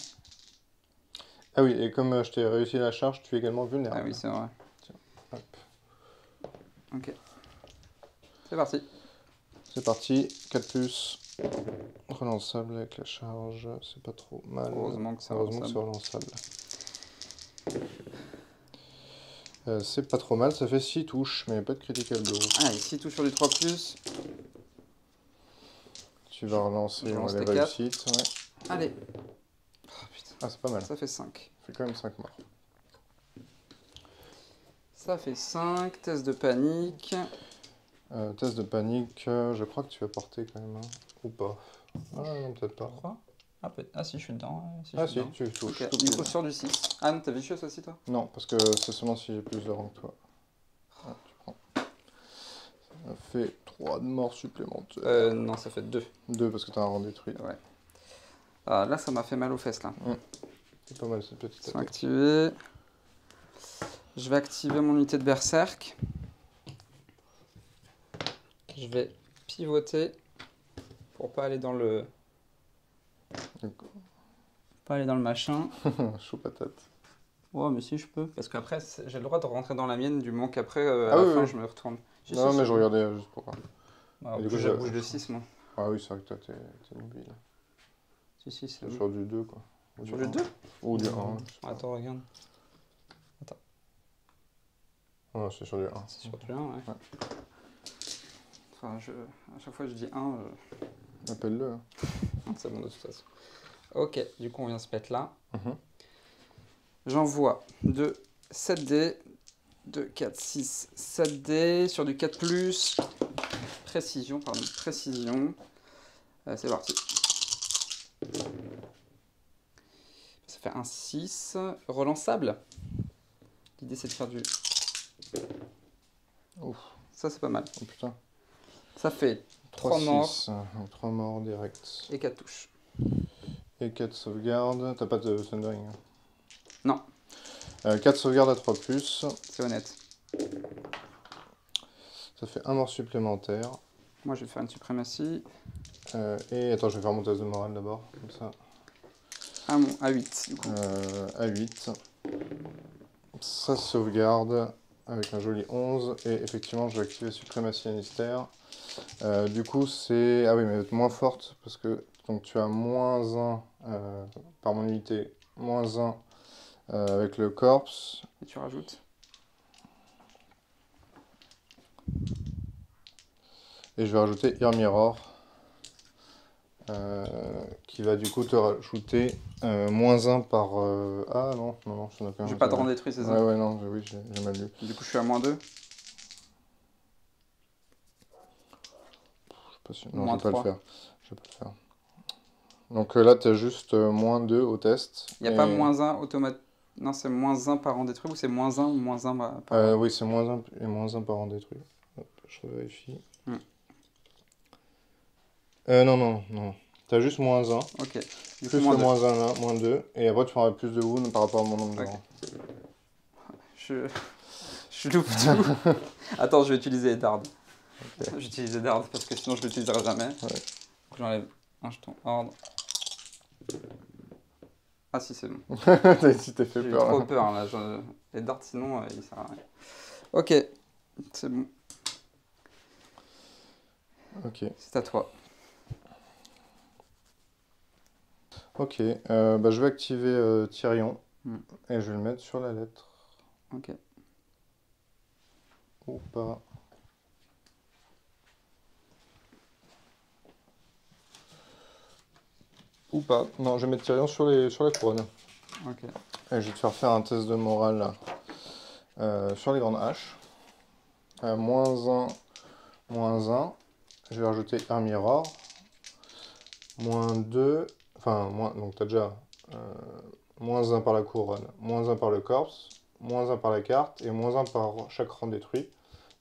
Ah oui, et comme je t'ai réussi la charge, tu es également vulnérable. Ah oui, c'est vrai. Tiens, hop. Ok. C'est parti. C'est parti, 4+, relançable avec la charge, c'est pas trop mal. Heureusement que c'est relançable. C'est pas trop mal, ça fait 6 touches, mais pas de critical blow. Ah, ici, tout sur du 3+. Tu vas relancer Je lance les les réussites. Ouais. Allez. Oh, putain. Ah, c'est pas mal. Ça fait 5. Ça fait quand même 5 morts. Ça fait 5. Test de panique. Test de panique, je crois que tu vas porter quand même, hein. Ou pas. Ah non, peut-être pas. Ah si, je suis dedans. Si, tu touches. Okay. Du coup, sur du 6. Ah non, t'as vicieuse aussi, toi? Non, parce que c'est seulement si j'ai plus de rang que toi. Ah, tu prends. Ça fait 3 de morts supplémentaires. Non, ça fait 2. 2 parce que t'as un rang détruit. Ouais. Là, ça m'a fait mal aux fesses, là. C'est pas mal cette petite Ils sont attaque. activés. Je vais activer mon unité de berserk. Je vais pivoter pour pas aller dans le... Pas aller dans le machin. Chaud patate. Ouais, mais si je peux. Parce qu'après, j'ai le droit de rentrer dans la mienne du moment qu'après, Ah à la oui, fin, oui. je me retourne. Non, mais je regardais juste pour... Ah, du coup, je bouge de 6, moi. Ah oui, c'est vrai que toi, t'es mobile. Si, c'est sur du 2, quoi. Ou sur du 2 Ou du 1. Attends, regarde. Non, c'est sur du 1. C'est sur du 1, ouais. Enfin, à chaque fois que je dis 1, Appelle-le. Hein. c'est bon de toute façon. Ok, du coup, on vient se mettre là. Mhm. J'envoie 7 dés. 2, 4, 6, 7 dés sur du 4+. Précision, pardon, précision. C'est parti. Ça fait un 6. Relançable. L'idée, c'est de faire du... Ouf. Ça, c'est pas mal. Oh putain. Ça fait 3 morts. 6, 3 morts direct. Et 4 touches. Et 4 sauvegardes. T'as pas de Sundering? Non. 4 sauvegardes à 3+. C'est honnête. Ça fait 1 mort supplémentaire. Moi, je vais faire une suprématie. Et attends, je vais faire mon test de morale d'abord. Comme ça. À 8, du coup. À 8. Ça sauvegarde avec un joli 11. Et effectivement, je vais activer Suprématie Lannister. Du coup, c'est... Ah oui, mais elle va être moins forte. Parce que donc, tu as -1 par mon unité. -1 avec le corps. Et tu rajoutes. Et je vais rajouter Ear Mirror. qui va du coup te rajouter -1 par... Ah non, ça n'a pas J'ai pas de rang détruit, c'est ça? Ouais, non, oui, j'ai mal lu. Du coup, je suis à -2. Pas sûr. Non, je Moins vais pas le 3. faire. Je vais pas le faire. Donc là, tu as juste -2 au test. Il n'y a pas -1 automatique. Non, c'est -1 par rang détruit ou c'est -1 ou -1 par... Oui, c'est -1 et -1 par rang détruit. Hop, je vérifie. Non. T'as juste -1. Ok. Du Plus coup, le -2. -1 là, -2. Et après, tu feras plus de wounds par rapport à mon nombre de Ok. rangs. Je loupe tout. Attends, je vais utiliser Dard. Okay. Je vais utiliser Dard parce que sinon je l'utiliserai jamais. Ouais. J'enlève un jeton ordre. Ah si, c'est bon. T'as fait J'ai eu peur. trop peur là. Les dards sinon, il sert à rien. Ok, c'est bon. Ok. C'est à toi. Ok, je vais activer Tyrion et je vais le mettre sur la lettre. Ok. Ou pas. Ou pas. Non, je vais mettre Tyrion sur la couronne. Ok. Et je vais te faire un test de morale sur les grandes haches. -1, -1. Je vais rajouter un mirror. -2. Enfin, donc tu as déjà -1 par la couronne, -1 par le corpse, -1 par la carte et -1 par chaque rang détruit.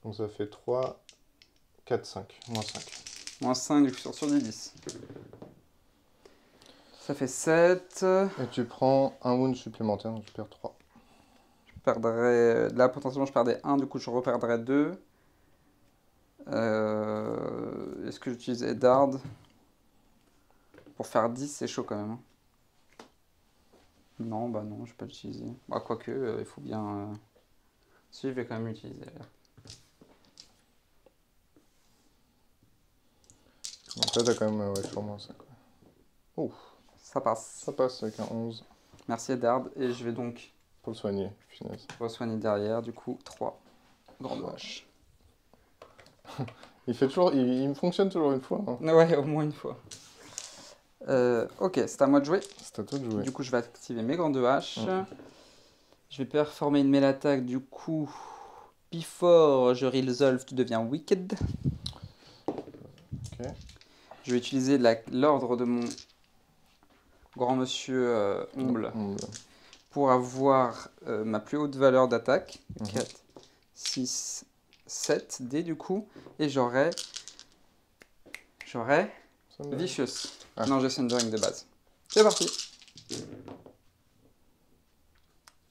Donc ça fait 3, 4, 5. -5. -5 du coup sur des 10. Ça fait 7. Et tu prends un wound supplémentaire, donc tu perds 3. Je perdrais... Là potentiellement je perdais 1, du coup je reperdrais 2. Est-ce que j'utilise Eddard? Pour faire 10, c'est chaud quand même. Hein. Non, bah non, je vais pas l'utiliser. Bah, quoique, il faut bien... Si, je vais quand même l'utiliser. Donc là, t'as quand même toujours moins 5. Ouf. Ça passe. Ça passe avec un 11. Merci Eddard. Et je vais donc... Pour le soigner, finesse. Soigner derrière, du coup, 3. Grande vache. Il me fonctionne toujours une fois. Hein. Ouais, au moins une fois. Ok, c'est à moi de jouer. C'est à toi de jouer. Du coup, je vais activer mes grandes haches. Je vais performer une mail attaque. Du coup, before je resolve, tu deviens wicked. Ok. Je vais utiliser l'ordre de mon grand monsieur Omble pour avoir ma plus haute valeur d'attaque. 4, 6, 7 dés du coup. Et j'aurai Vicious. Ah. Non, j'ai Sundering de base. C'est parti.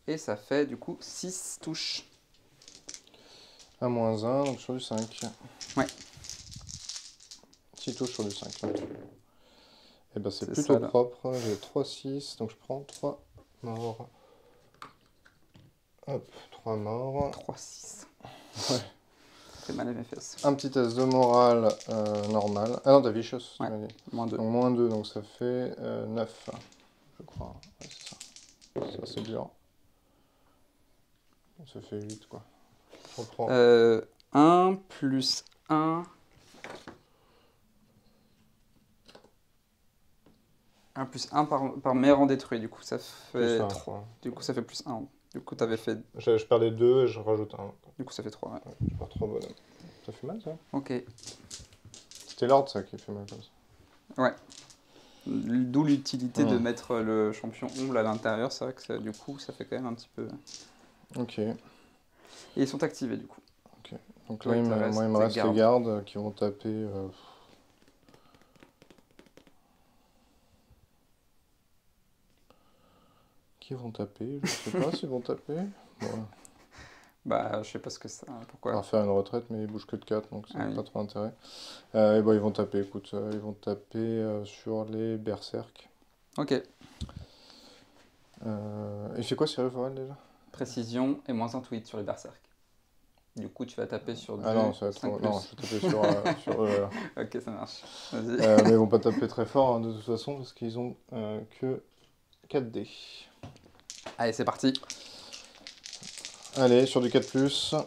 Et ça fait du coup 6 touches. À -1, donc sur du 5. Ouais. 6 touches sur du 5. Et ben c'est plutôt ça, propre. J'ai 3, 6, donc je prends 3 morts. Hop, 3 morts. 3, 6. Ouais. Ça fait mal à mes fesses. Un petit test de morale normal. Ah non, t'as Vicious. Ouais, -2. Donc -2, donc ça fait 9, je crois. Ouais, c'est ça. Ça, c'est dur. Ça fait 8, quoi. Je reprends. 1 plus 1. 1 plus 1 par mes rangs détruits, du coup ça fait 3. Ouais. Du coup ça fait plus 1. Du coup t'avais fait... Je perdais 2 et je rajoute 1. Du coup ça fait 3, ouais. Je perds 3 bonhommes. Ça fait mal, ça? Ok. C'était l'ordre, ça, qui fait mal comme ça. Ouais. D'où l'utilité de mettre le champion Omble à l'intérieur, c'est vrai que du coup ça fait quand même un petit peu... Ok. Et ils sont activés, du coup. Ok. Donc là, moi, il me reste les gardes qui vont taper... Qui vont taper? Je sais pas s'ils vont taper. Bon. Bah, je sais pas ce que c'est. Pourquoi? On va faire une retraite, mais ils bougent que de 4, donc ça n'a pas trop d'intérêt. Et bah, ils vont taper, écoute. Ils vont taper sur les berserk. Ok. Il fait quoi, Cyril Foral, déjà? Précision et -1 tweet sur les berserk. Du coup, tu vas taper sur du... Ah non, ça va être trop... Non, je vais taper sur eux. Ok, ça marche. Vas-y. Mais ils vont pas taper très fort, hein, de toute façon, parce qu'ils ont que 4 dés. Allez, c'est parti. Allez, sur du 4+.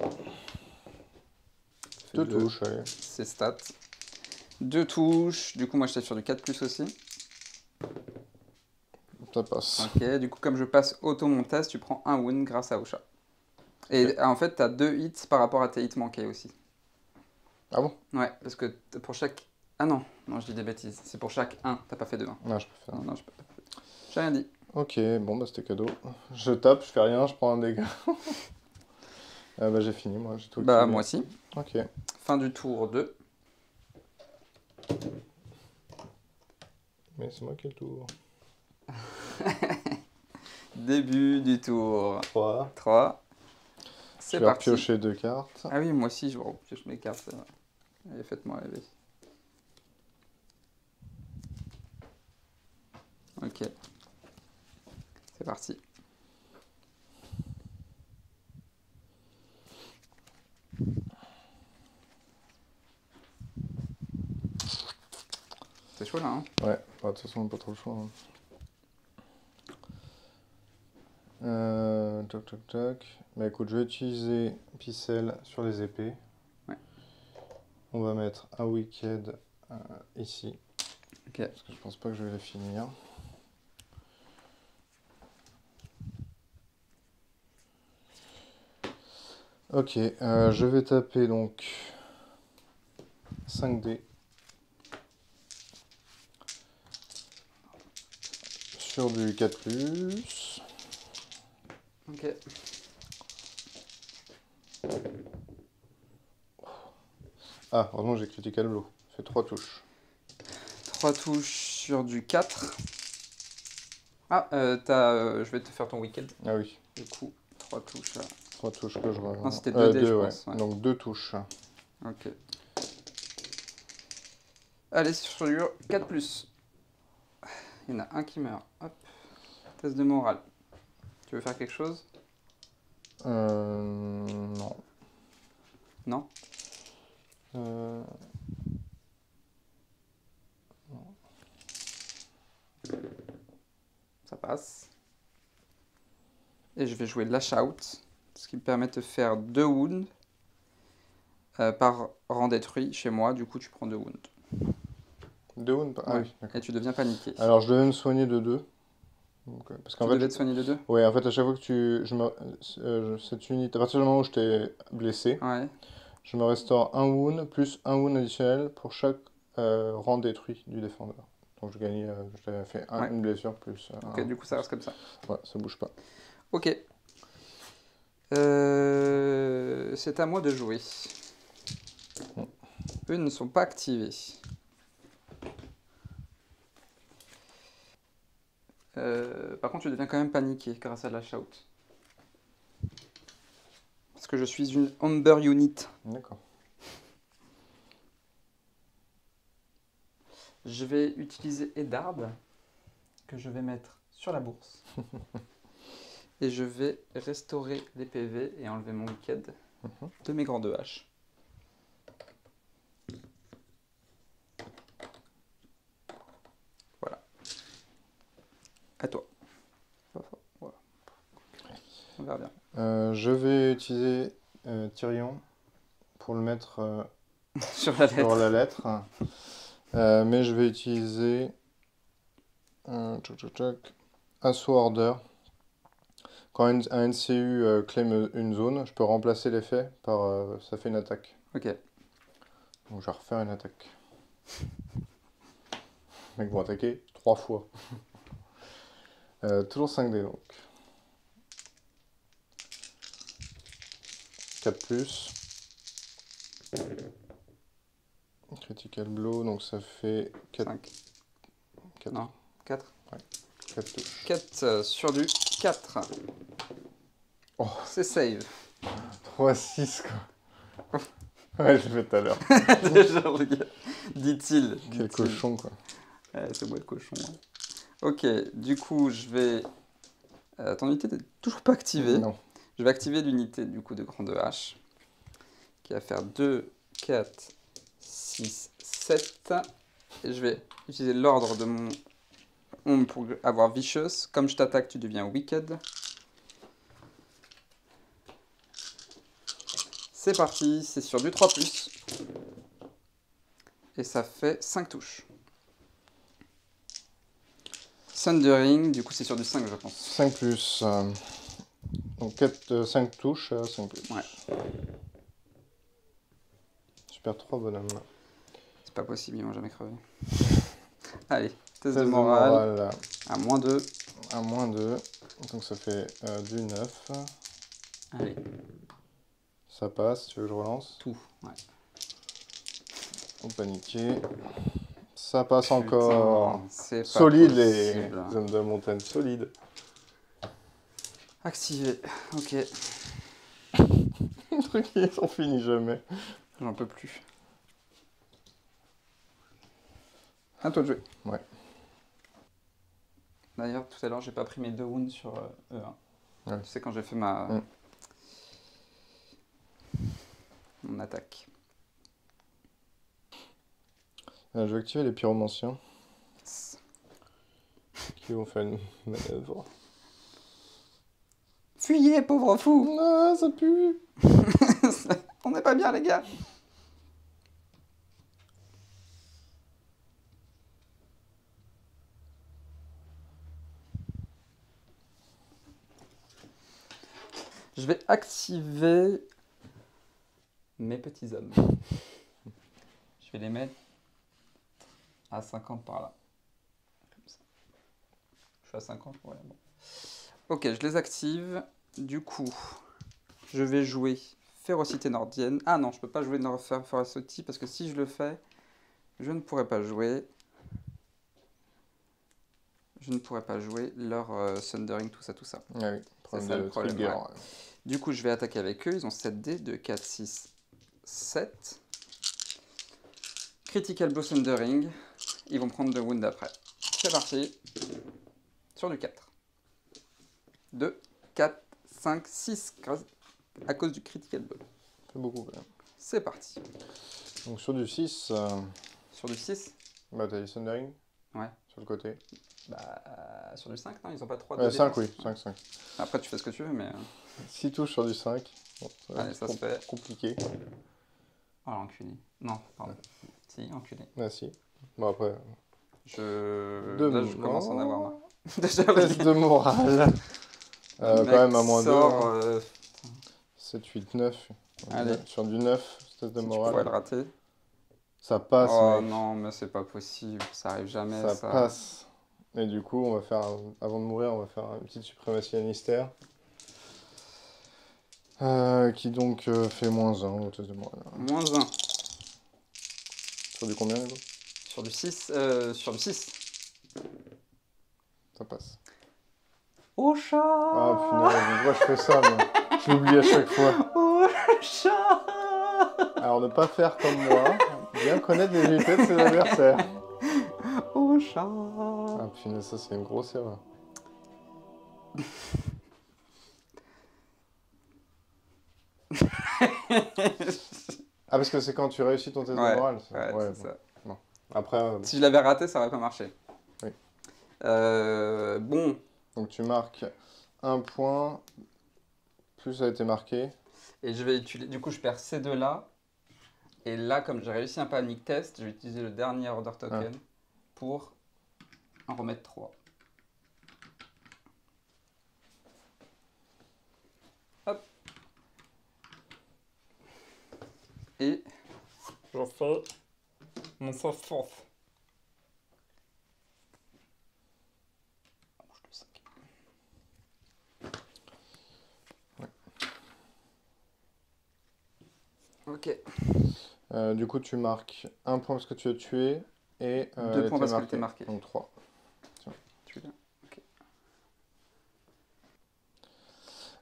2 touches, allez. C'est stats. 2 touches. Du coup, moi, je tape sur du 4+ aussi. Ça passe. Ok, du coup, comme je passe auto mon test, tu prends un wound grâce à Osha. Et en fait, tu as 2 hits par rapport à tes hits manqués aussi. Ah bon? Ouais, parce que pour chaque... Ah non, non, je dis des bêtises. C'est pour chaque 1, t'as pas fait de 1. Non, je peux faire. Non, non, j'ai rien dit. Ok, bon, bah c'était cadeau. Je tape, je fais rien, je prends un dégât. Bah j'ai fini, moi, j'ai tout activé. Bah, moi aussi. Ok. Fin du tour 2. Mais c'est moi qui ai le tour. Début du tour 3. 3. Je C'est vais parti. repiocher 2 cartes. Ah oui, moi aussi, je repioche mes cartes. C'est vrai. Allez, faites-moi rêver. Ok. C'est parti. C'est chaud là, hein? Ouais, bah, de toute façon, pas trop le choix. Toc toc toc. Bah écoute, je vais utiliser Pixel sur les épées. Ouais. On va mettre un Wicked ici. Ok. Parce que je pense pas que je vais les finir. Ok, je vais taper donc 5 dés sur du 4+. Ok. Ah, heureusement j'ai Critical Blow. Ça fait 3 touches. 3 touches sur du 4. Ah, je vais te faire ton week-end. Ah oui, Du coup, 3 touches là. 3 touches que je vois. Non, c'était 2 dés, je ouais. pense. Ouais. Donc 2 touches. Ok. Allez, sur du 4+. Il y en a un qui meurt. Hop. Test de morale. Tu veux faire quelque chose? Non. Non? Ça passe. Et je vais jouer Lash Out, ce qui me permet de faire 2 wounds par rang détruit chez moi. Du coup, tu prends 2 wounds. 2 wounds? Ah Ouais. oui, d'accord. Et tu deviens paniqué. Alors je devais me soigner de 2. Parce qu'en Tu fait, devais te soigner de 2? ouais, en fait, à chaque fois que cette unité, à partir du moment où je t'ai blessé, Ouais. je me restaure un wound plus un wound additionnel pour chaque rang détruit du défendeur. Donc je gagnais, je t'avais fait Ouais. une blessure plus Ok, un. du coup, ça reste comme ça. Ouais, ça bouge pas. Ok. C'est à moi de jouer. Eux ne sont pas activés. Par contre, tu deviens quand même paniqué grâce à la shout. Parce que je suis une Amber Unit. D'accord. Je vais utiliser Eddard, que je vais mettre sur la bourse. Et je vais restaurer les PV et enlever mon wicked de mes grandes haches. Voilà. À toi. Voilà. On verra bien. Je vais utiliser Tyrion pour le mettre Sur la lettre. sur la lettre. Mais je vais utiliser Assaut Order. Quand un NCU claim une zone, je peux remplacer l'effet par ça fait une attaque. Ok. Donc je vais refaire une attaque. Les mecs vont attaquer 3 fois. Toujours 5 dés donc. 4+. Critical Blow, donc ça fait 4. 5. 4. Non, 4. Ouais, 4 touches. 4 sur du 4. Oh. C'est save. 3-6 quoi. Ouais, je l'ai fait tout à l'heure. Déjà, regarde. Dit-il. Quel cochon quoi. Ouais, c'est moi le cochon. Ouais. Ok, du coup, je vais... ton unité n'est toujours pas activée. Non. Je vais activer l'unité du coup de grande hache. Qui va faire 2, 4, 6, 7. Et je vais utiliser l'ordre de mon ombre pour avoir Vicious. Comme je t'attaque, tu deviens Wicked. C'est parti, c'est sur du 3+. et ça fait 5 touches. Sundering, du coup c'est sur du 5 je pense. 5 plus. Donc 5 touches, 5 plus. Ouais. Je perds 3 bonhommes. C'est pas possible, ils vont jamais crever. Allez, test de Test morale. À -2. À -2. Donc ça fait du 9. Allez. Ça passe, tu veux que je relance? Tout, ouais. Faut paniquer. Ça passe Putain, encore. c'est pas Solide possible. les hommes de montagne, solide. Activé, ok. Les trucs ils sont finis jamais. J'en peux plus. À toi de jouer. Ouais. D'ailleurs, tout à l'heure, j'ai pas pris mes 2 wounds sur E1. Ouais. Tu sais, quand j'ai fait ma... mon attaque. Je vais activer les pyromanciens. Qui vont faire une manœuvre. Fuyez, pauvre fou. Ah, ça pue. On n'est pas bien, les gars. Je vais activer mes petits hommes. Je vais les mettre à 50 par là. Comme ça. Je suis à 50, ouais, bon. Ok, je les active. Du coup, je vais jouer Férocité Nordienne. Ah non, je peux pas jouer Férocity parce que si je le fais, je ne pourrai pas jouer. Je ne pourrai pas jouer leur Thundering, tout ça, tout ça. Ah oui, C'est ça le problème. trigger. Ouais. Du coup, je vais attaquer avec eux. Ils ont 7 dés, 2, 4, 6, 7. Critical Blow Thundering. Ils vont prendre 2 wounds après. C'est parti. Sur du 4. 2, 4, 5, 6. À cause du Critical Blow. C'est beaucoup quand même. C'est parti. Donc sur du 6, Sur du 6. bah t'as les Sundering. Ouais. Sur le côté. Bah, sur du 5, non, ils ont pas 3 de 5 défense. oui, 5, 5. Après, tu fais ce que tu veux, mais... 6 touches sur du 5. Bon, allez, ça se fait. Compliqué. Oh, l'enculé. Non, pardon. Si, enculé. Ah si. Bon après... Là, je De commence à en avoir marre. Test de morale. Quand même à -2. 7, 8, 9. Allez. Sur du 9, test de Si morale. tu pourrais le rater. Ça passe, Oh mec. non, mais c'est pas possible. Ça arrive jamais, Ça ça. passe. Et du coup, on va faire, avant de mourir, on va faire une petite suprématie Lannister. Qui donc fait -1 au test de morale. -1. Sur du combien, Hugo? Sur du 6. Sur du 6. Ça passe. Au chat. Ah punaise, pourquoi je fais ça, moi? J'oublie à chaque fois. Au chat. Alors, ne pas faire comme moi, bien connaître les unités de ses adversaires. Au chat. Ah punaise, ça c'est une grosse erreur. Ah, parce que c'est quand tu réussis ton test de morale, ça. Ouais, c'est bon. ça. Bon. Après... Si je l'avais raté, ça aurait pas marché. Oui. Bon. Donc tu marques 1 point, plus ça a été marqué. Et je vais utiliser... Du coup, je perds ces deux-là. Et là, comme j'ai réussi un panic test, je vais utiliser le dernier order token pour en remettre 3. Hop. Et je fais mon soft force. Ok. Du coup, tu marques 1 point parce que tu as tué et 2 points parce qu'elle était marquée. Donc 3. Tu l'as. Ok.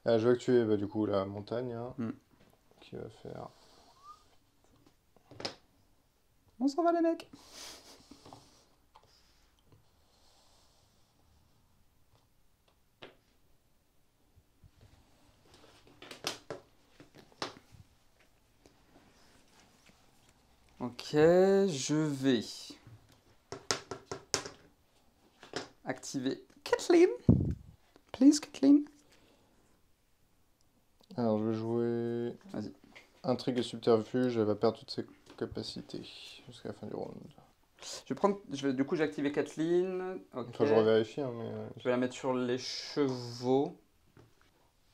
Je vais actuer du coup la montagne qui va faire. On s'en va les mecs. Ok, je vais activer Kathleen. Please, Kathleen. Alors je vais jouer Vas-y. intrigue et subterfuge, elle va perdre toutes ses capacité jusqu'à la fin du round. Du coup, j'ai activé Kathleen. Ok. Enfin, je revérifie, hein, mais... Je vais la mettre sur les chevaux.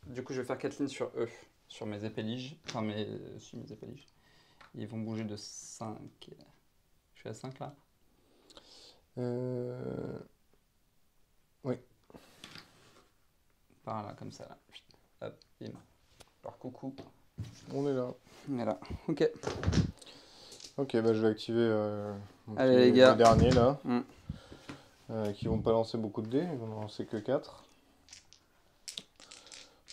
Du coup, je vais faire Kathleen sur eux, sur mes épéliges. Enfin, mes épéliges. Ils vont bouger de 5. Je suis à 5 là. Oui. Par là, comme ça. Là. Hop, bim. Alors, coucou. On est là. On est là. Ok. Ok, bah je vais activer Allez, les gars. les derniers là. Mm. Qui vont pas lancer beaucoup de dés, ils vont en lancer que 4.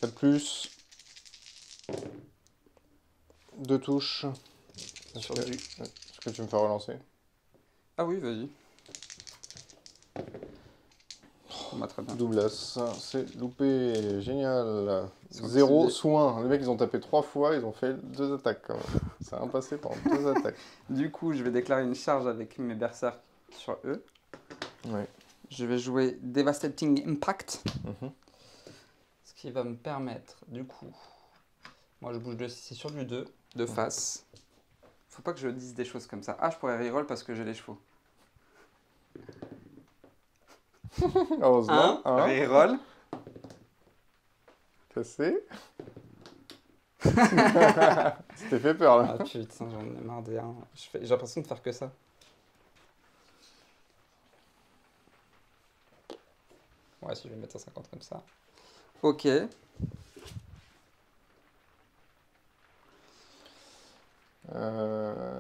4 plus. 2 touches. Est-ce que tu me fais relancer? Ah oui, vas-y. Bah, très bien. Double as, c'est loupé, génial. Sont 0 activés. soin. Les mecs ils ont tapé 3 fois, ils ont fait 2 attaques quand même. C'est un passé pendant 2 attaques. Du coup, je vais déclarer une charge avec mes berserks sur eux. Ouais. Je vais jouer Devastating Impact. Mhm. Ce qui va me permettre, du coup... Moi, je bouge de 6, c'est sur du 2, de face. Faut pas que je dise des choses comme ça. Ah, je pourrais reroll parce que j'ai les chevaux. Heureusement. Reroll. Passé. C'était fait peur là. Ah putain, j'en ai marre des 1. J'ai l'impression de faire que ça. Ouais, si je vais mettre 150 comme ça. Ok.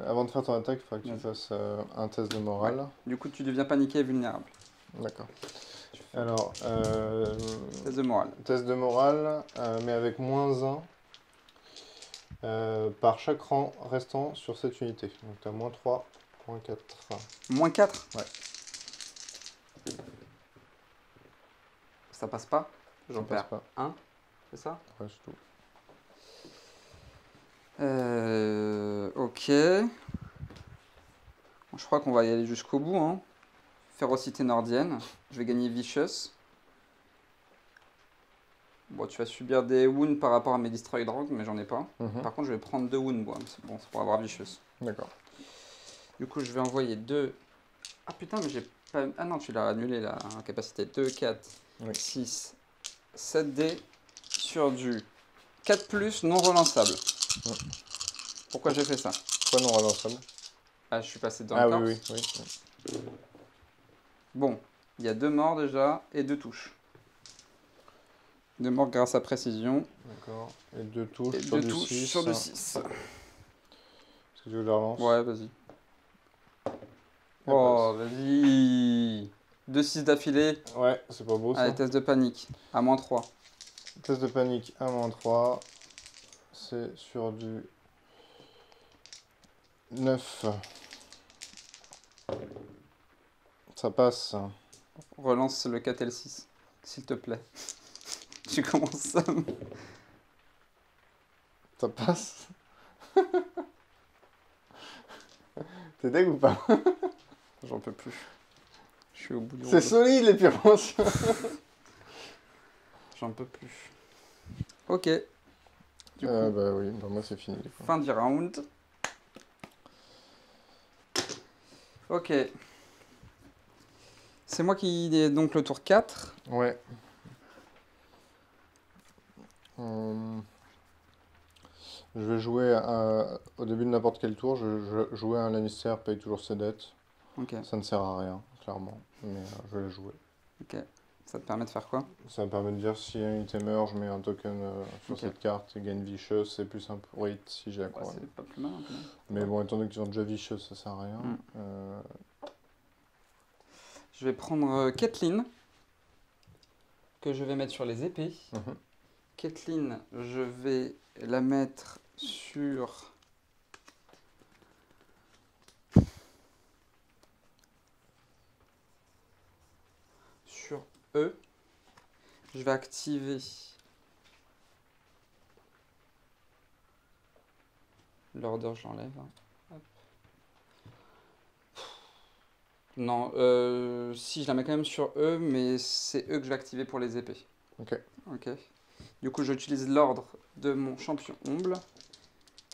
Avant de faire ton attaque, il faudra que tu fasses un test de morale. Ouais. Du coup, tu deviens paniqué et vulnérable. D'accord. Alors, Test de morale. test de morale, mais avec -1 par chaque rang restant sur cette unité. Donc tu as -3.4. Moins 4. Ouais. Ça passe pas. J'en Ça passe perds pas. 1. C'est ça? Ouais, c'est tout. Ok. Je crois qu'on va y aller jusqu'au bout. Hein. Férocité nordienne. Je vais gagner Vicious. Bon, tu vas subir des wounds par rapport à mes Destroy Drogues, mais j'en ai pas. Par contre, je vais prendre 2 wounds. C'est bon, c'est pour avoir Vicious. D'accord. Du coup, je vais envoyer 2. Ah putain, mais j'ai pas. Ah non, tu l'as annulé la capacité. 2, 4, Oui. 6, 7 dés sur du 4+, non relançable. Ouais. Pourquoi j'ai fait ça? Pourquoi non relançable? Ah, je suis passé dans Ah le oui, corps. oui. Bon, il y a 2 morts déjà et 2 touches. 2 morts grâce à précision. D'accord. Et 2 touches Et sur 2 du touches 6. sur du 6. Est-ce que tu veux que je la relance? Ouais, vas-y. Oh, vas-y. 2 6 d'affilée. Ouais, c'est pas beau ça. Allez, test de panique. À -3. Test de panique à -3. C'est sur du 9. Ça passe. Relance le 4 et le 6, s'il te plaît. Tu commences à... Ça passe. T'es deg ou pas? J'en peux plus. Je suis au bout du C'est rouleau. solide les pyromancies. J'en peux plus. Ok. Du coup, Bah oui, bah moi c'est fini. fin du round. Ok. C'est moi qui ai donc le tour 4. Ouais. Je vais jouer au début de n'importe quel tour, je jouais un Lannister, paye toujours ses dettes. Ok. Ça ne sert à rien, clairement, mais je vais le jouer. Ok. Ça te permet de faire quoi? Ça me permet de dire si une unité meurt, je mets un token sur Ok. cette carte et gagne Vicious, c'est plus un pour hit si j'ai la Ouais, couronne. c'est pas plus mal. Quand même. Mais bon, étant donné qu'ils ont déjà Vicious, ça sert à rien. Je vais prendre Kathleen, que je vais mettre sur les épées. Kathleen, je vais la mettre sur... sur E. Je vais activer l'order, je l'enlève. Hop. Non, si je la mets quand même sur E, mais c'est E que je vais activer pour les épées. Ok. Ok. Du coup, j'utilise l'ordre de mon champion Omble.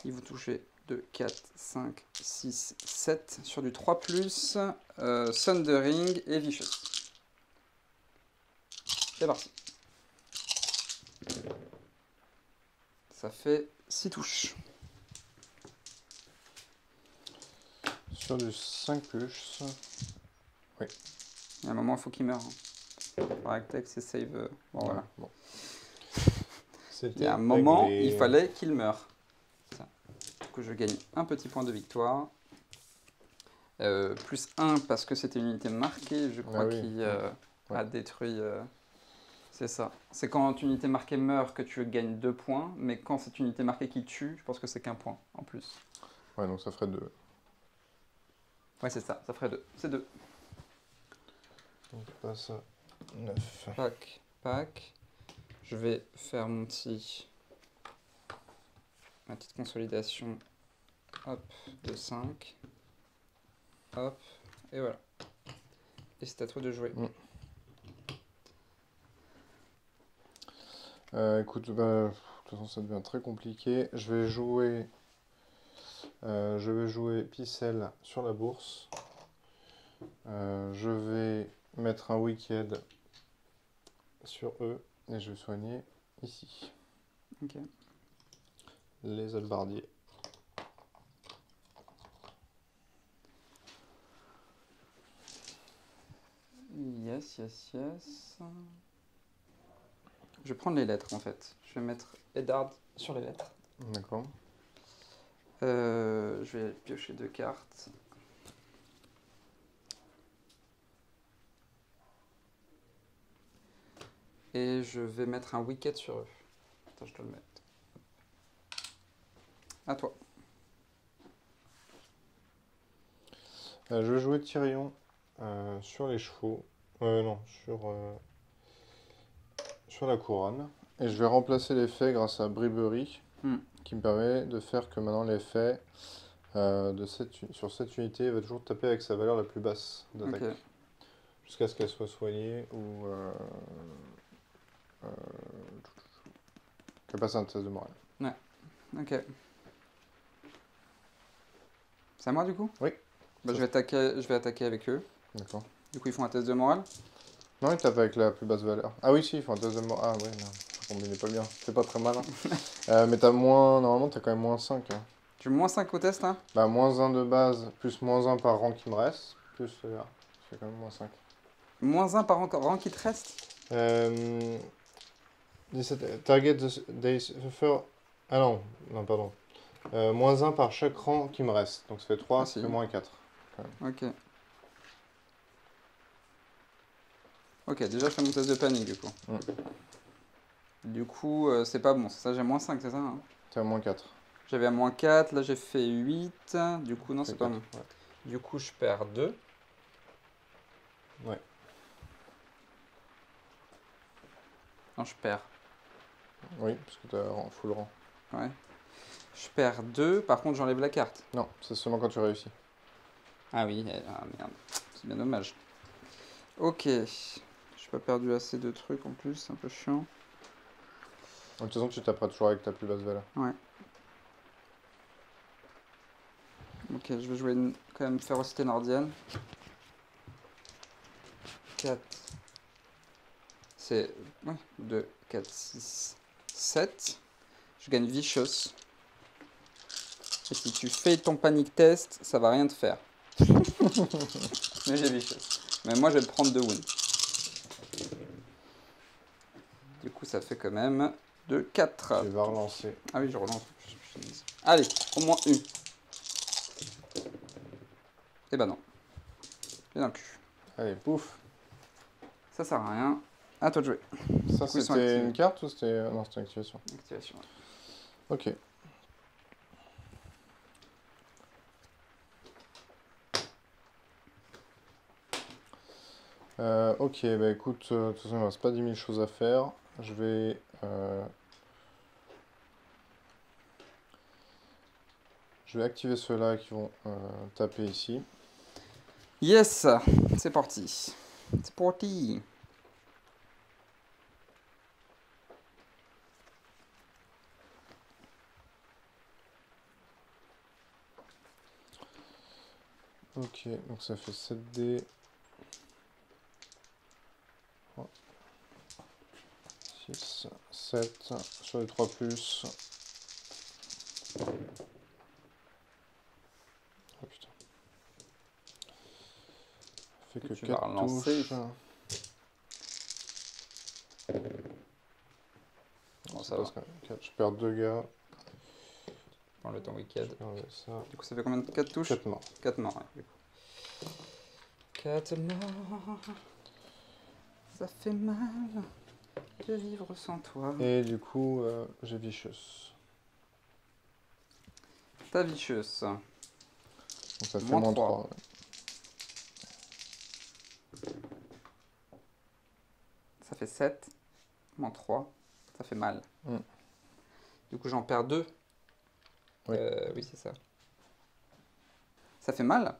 Il vous touchez 2, 4, 5, 6, 7 sur du 3+, Sundering et Vicious. C'est parti. Ça fait 6 touches. Sur du 5+. Oui. Il y a un moment, il faut qu'il meure. Arctex c'est save. Bon, Ouais, voilà. bon. Il y a un moment, réglé. il fallait qu'il meure. Ça. Du coup, je gagne un petit point de victoire. Plus 1 parce que c'était une unité marquée, je crois, oui. qui Ouais. a détruit. C'est ça. C'est quand une unité marquée meurt que tu gagnes 2 points, mais quand c'est une unité marquée qui tue, je pense que c'est qu'un point en plus. Ouais, donc ça ferait 2. Ouais, c'est ça, ça ferait 2. C'est 2. Donc passe à 9. Pac, pac. Je vais faire ma petite consolidation. Hop, de 5. Hop, et voilà. Et c'est à toi de jouer. Écoute, de toute façon ça devient très compliqué. Je vais jouer Picel sur la bourse. Je vais mettre un Wicked sur eux et je vais soigner ici. Ok. Les albardiers. Yes, yes, yes. Je vais prendre les lettres en fait. Je vais mettre Eddard sur les lettres. D'accord. Je vais piocher 2 cartes. Et je vais mettre un wicket sur eux. Attends, je te le mets. À toi. Je vais jouer Tyrion sur les chevaux. Non, sur la couronne. Et je vais remplacer l'effet grâce à Bribery, qui me permet de faire que maintenant l'effet sur cette unité va toujours taper avec sa valeur la plus basse d'attaque. Ok. Jusqu'à ce qu'elle soit soignée ou qu'elle passe un test de morale. Ouais. Ok. C'est à moi du coup? Oui. Bah, je vais attaquer avec eux. D'accord. Du coup, ils font un test de morale. Non, il tape avec la plus basse valeur. Ah oui, si, il faut un test de morale. Ah ouais, non, ça combine pas bien. C'est pas très mal. Mais t'as moins. Normalement, t'as quand même moins 5. Hein. Tu mets moins 5 au test là? Bah, moins 1 de base, plus moins 1 par rang qui me reste, plus celui-là. Ça fait quand même moins 5. Moins 1 par rang qui te reste? Target they suffer. Ah non, non, pardon. Moins 1 par chaque rang qui me reste. Donc ça fait 3, ça fait moins 4. Ok. Ok, déjà je fais mon test de panique du coup. Du coup, c'est pas bon. Ça, j'ai moins 5, c'est ça hein? T'es à moins 4. J'avais à moins 4, là j'ai fait 8. Du coup, non, c'est pas bon. Ouais. Du coup, je perds 2. Ouais. Non, je perds. Oui, parce que t'as full rang. Ouais. Je perds 2, par contre j'enlève la carte. Non, c'est seulement quand tu réussis. Ah oui, ah merde. C'est bien dommage. Ok. J'ai pas perdu assez de trucs en plus, c'est un peu chiant. De toute façon, tu taperas toujours avec ta plus basse valeur. Ouais. Ok, je vais jouer quand même Férocité Nordienne. 4. C'est 2, 4, 6, 7. Je gagne Vicious. Et si tu fais ton panic test, ça va rien te faire. Mais j'ai Vicious. Mais moi, je vais prendre 2 wounds. Du coup, ça fait quand même 2, 4. Tu vas relancer. Ah oui, je relance. Allez, au moins une. Eh ben non. J'ai dans le cul. Allez, pouf. Ça sert à rien. À toi de jouer. Ça, c'était une carte ou c'était... Non, c'était une activation. Activation. Ok. Ok, bah écoute, de toute façon, il ne reste pas 10 000 choses à faire. Je vais... Je vais activer ceux-là qui vont taper ici. Yes, c'est parti. C'est parti. Ok, donc ça fait 7 dés. 6, 7 sur les 3 plus. Oh putain. Fait que Tu vas 4 relancer. touches. Bon, C'est ça pas va. ce que- 4. Je perds 2 gars. Enlève ton week-end. Je perds ça. Du coup, ça fait combien de 4 touches? 4 morts. 4 morts, ouais, du coup. 4 morts. Ça fait mal de vivre sans toi. Et du coup, j'ai Vicious. Ta vicieuse. Donc ça fait Moins moins 3. 3. Ouais. Ça fait 7. Moins 3. Ça fait mal. Mm. Du coup, j'en perds 2. Oui. Oui, c'est ça. Ça fait mal?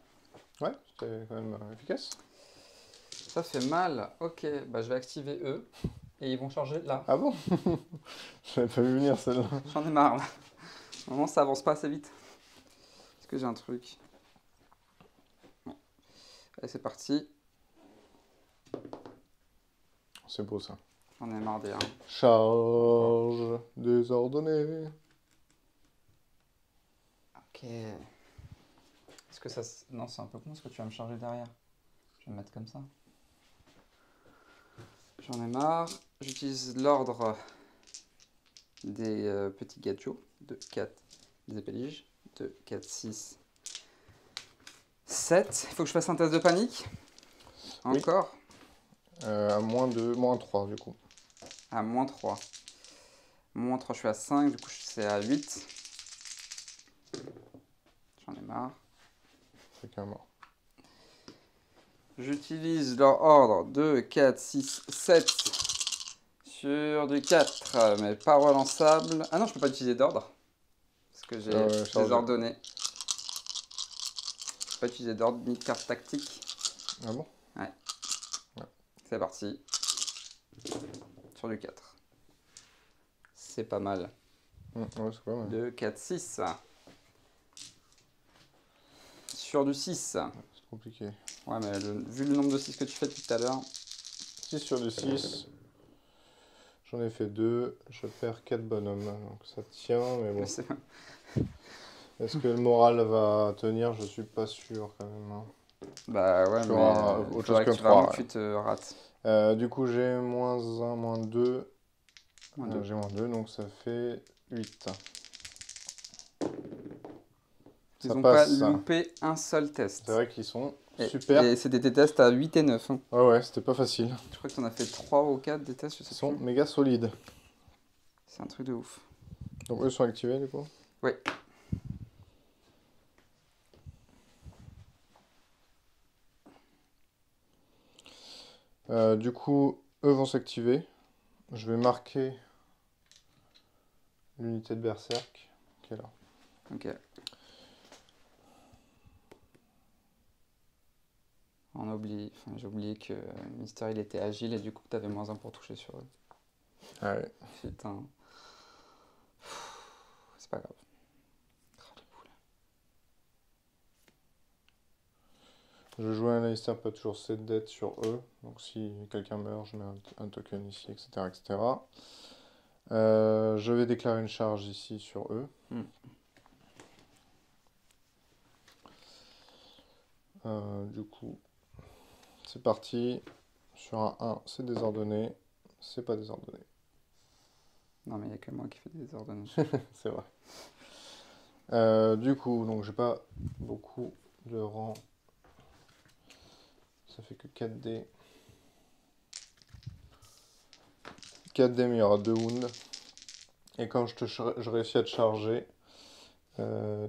Ouais, c'était quand même efficace. Ça fait mal. Ok, bah je vais activer eux. Et ils vont charger là. Ah bon? J'avais pas vu venir celle-là. J'en ai marre là. Normalement, ça avance pas assez vite. Est-ce que j'ai un truc? Non. Allez, c'est parti. C'est beau ça. J'en ai marre des 1. Charge désordonnée. Ok. Est-ce que ça... Non, c'est un peu con ce que tu vas me charger derrière. Je vais me mettre comme ça. J'en ai marre. J'utilise l'ordre des petits gadgets. 2, 4, des épéliges. 2, 4, 6, 7. Il faut que je fasse un test de panique. Oui. Encore. À moins 2, moins 3 du coup. À moins 3. Moins 3, je suis à 5. Du coup, c'est à 8. J'en ai marre. C'est qu'un mort. J'utilise leur ordre 2, 4, 6, 7 sur du 4, mais pas relançable. Ah non, je peux pas utiliser d'ordre. Parce que j'ai désordonné. Je peux pas utiliser d'ordre ni de carte tactique. Ah bon? Ouais. Ouais. C'est parti. Sur du 4. C'est pas mal. Ouais, c'est pas mal. 2, 4, 6. Sur du 6. C'est compliqué. Ouais, mais vu le nombre de 6 que tu fais depuis tout à l'heure. 6 sur du 6. J'en ai fait 2. Je perds 4 bonhommes. Donc ça tient, mais bon. Est-ce que le moral va tenir? Je suis pas sûr quand même. Hein. Bah ouais, Tu mais auras il autre faudrait chose que que vraiment 3. que tu te rates. Du coup, j'ai moins 1, moins 2. Moins 2. J'ai moins 2, donc ça fait 8. Ils Ça n'ont pas passe. loupé un seul test. C'est vrai qu'ils sont super. Et c'était des tests à 8 et 9. Hein. Ouais, c'était pas facile. Je crois que tu en as fait 3 ou 4 des tests, je sais Ils sont plus. méga solides. C'est un truc de ouf. Donc eux sont activés du coup? Oui. Du coup, eux vont s'activer. Je vais marquer l'unité de berserk qui est là. Ok. J'ai oublié que Mister il était agile et du coup tu avais moins 1 pour toucher sur eux. Ah ouais. Putain. C'est pas grave. Oh, les boules. Je vais jouer un Lannister, pas toujours 7 dettes sur eux. Donc si quelqu'un meurt, je mets un token ici, etc. etc. Je vais déclarer une charge ici sur eux. Du coup, c'est parti. Sur un 1, c'est désordonné. C'est pas désordonné. Non mais il n'y a que moi qui fais des ordonnées. C'est vrai. Du coup, donc j'ai pas beaucoup de rangs. Ça fait que 4 dés. 4 dés, mais il y aura 2 wounds. Et quand je réussis à te charger,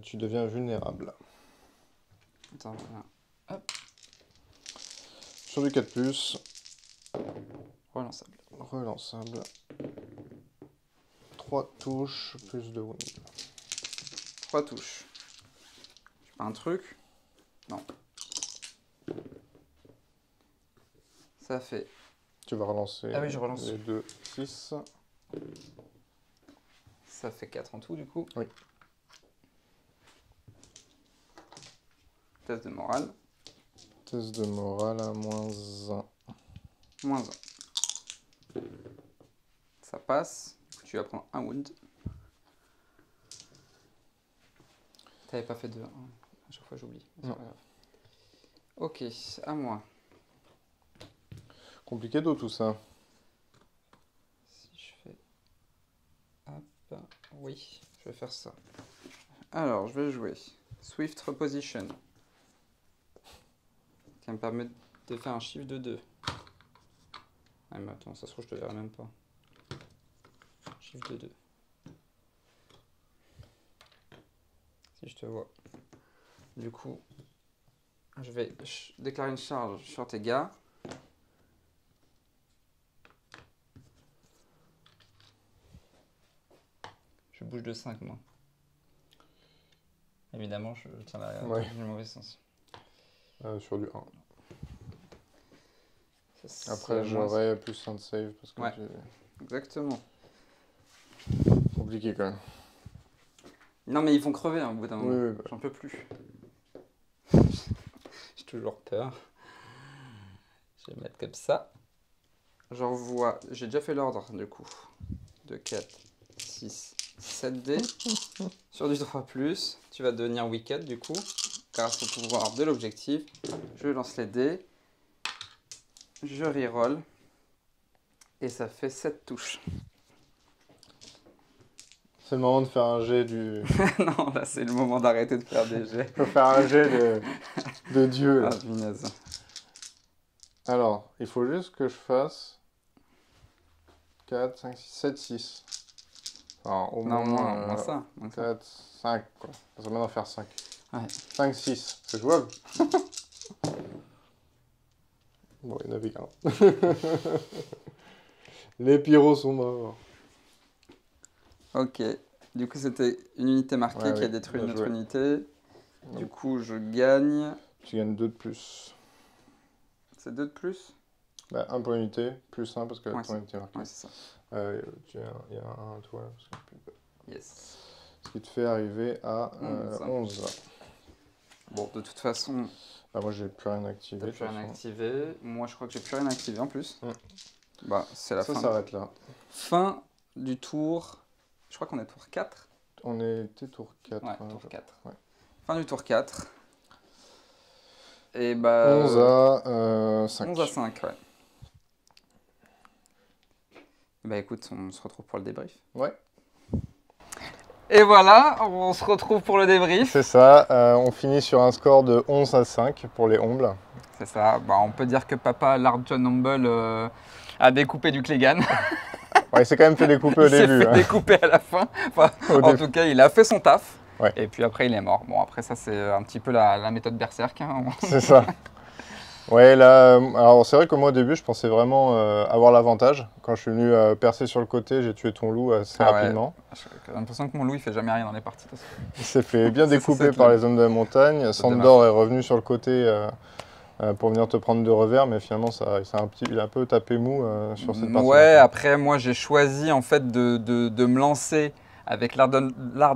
tu deviens vulnérable. Attends, voilà. Hop. Sur du 4+, Relançable. relançable. 3 touches, plus 2 wounds. 3 touches. Je fais un truc. Non. Ça fait. Tu vas relancer Ah oui, je relance. les 2, 6. Ça fait 4 en tout du coup. Oui. Test de morale. Test de morale à -1. -1. Ça passe. Tu vas prendre un wound. T'avais pas fait 2. À chaque fois j'oublie. Non. Ok, à moi. Compliqué d'eau tout ça. Si je fais... Hop. Oui, je vais faire ça. Alors, je vais jouer Swift Reposition. Qui me permet de faire un chiffre de 2. Ah mais attends, ça se trouve je te verrai même pas. Chiffre de 2. Si je te vois. Du coup, je vais déclarer une charge sur tes gars. Je bouge de 5 moi. Évidemment, je tiens la Ouais. du mauvais sens. Sur du 1. Ça, Après, j'aurai plus 1 de save parce que ouais. Exactement. Compliqué quand même. Non, mais ils vont crever hein, au bout d'un moment. Oui, bah. J'en peux plus. J'ai toujours peur. Je vais mettre comme ça. J'envoie. J'ai déjà fait l'ordre du coup. De 4, 6, 7 dés. Sur du 3+, tu vas devenir wicked du coup. Grâce au pouvoir de l'objectif. Je lance les dés. Je reroll. Et ça fait 7 touches. C'est le moment de faire un jet du... Non, là c'est le moment d'arrêter de faire des jets. Faut faire un jet de Dieu là. Ah, punaise. Alors, il faut juste que je fasse 4, 5, 6, 7, 6. Enfin, au Non, moins, moins ça. 4, 5 quoi. Ça va maintenant faire 5. Ouais. 5, 6. C'est jouable. Bon, il y en avait qu'un. Les pyros sont morts. Ok. Du coup, c'était une unité marquée Ouais, qui a oui, détruit bien une autre joué. unité. Du coup, je gagne. Tu gagnes 2 de plus. C'est 2 de plus? Bah, 1 pour unité, plus 1 parce que Ouais, ton unité marquée. Ouais, c'est ça. Il y a un toi là. Parce que... Yes. Ce qui te fait arriver à 11. Bon, de toute façon, Bah, moi, j'ai plus rien activé. t'as de plus toute rien façon. activé. Moi, je crois que j'ai plus rien activé en plus. Mm. Bah, c'est la Ça fin. s'arrête là. Fin du tour. Je crois qu'on est tour 4. On était tour 4. Ouais, hein, tour je- 4. ouais. Fin du tour 4. Et bah. 11 à 5. 11 à 5, ouais. Bah écoute, on se retrouve pour le débrief. Ouais, Et voilà, on se retrouve pour le débrief. c'est ça. On finit sur un score de 11 à 5 pour les Ombles. C'est ça. Bah, on peut dire que papa Lard John Humble a découpé du Clegane. Ouais, il s'est quand même fait découper au Il s'est début. fait hein. découper à la fin. Enfin, Au en début. tout cas, il a fait son taf. Ouais. Et puis après, il est mort. Bon, après, ça, c'est un petit peu la méthode Berserk. Hein. C'est ça. Ouais, là, alors c'est vrai que moi au début, je pensais vraiment avoir l'avantage. Quand je suis venu percer sur le côté, j'ai tué ton loup assez Ah ouais. rapidement. J'ai l'impression que mon loup, il fait jamais rien dans les parties. Il s'est fait bien C'est découper ça qui- par les hommes de la montagne. Sandor est revenu sur le côté pour venir te prendre de revers, mais finalement, il a un peu tapé mou sur cette partie. Ouais, après, moi, j'ai choisi en fait de me lancer avec Lard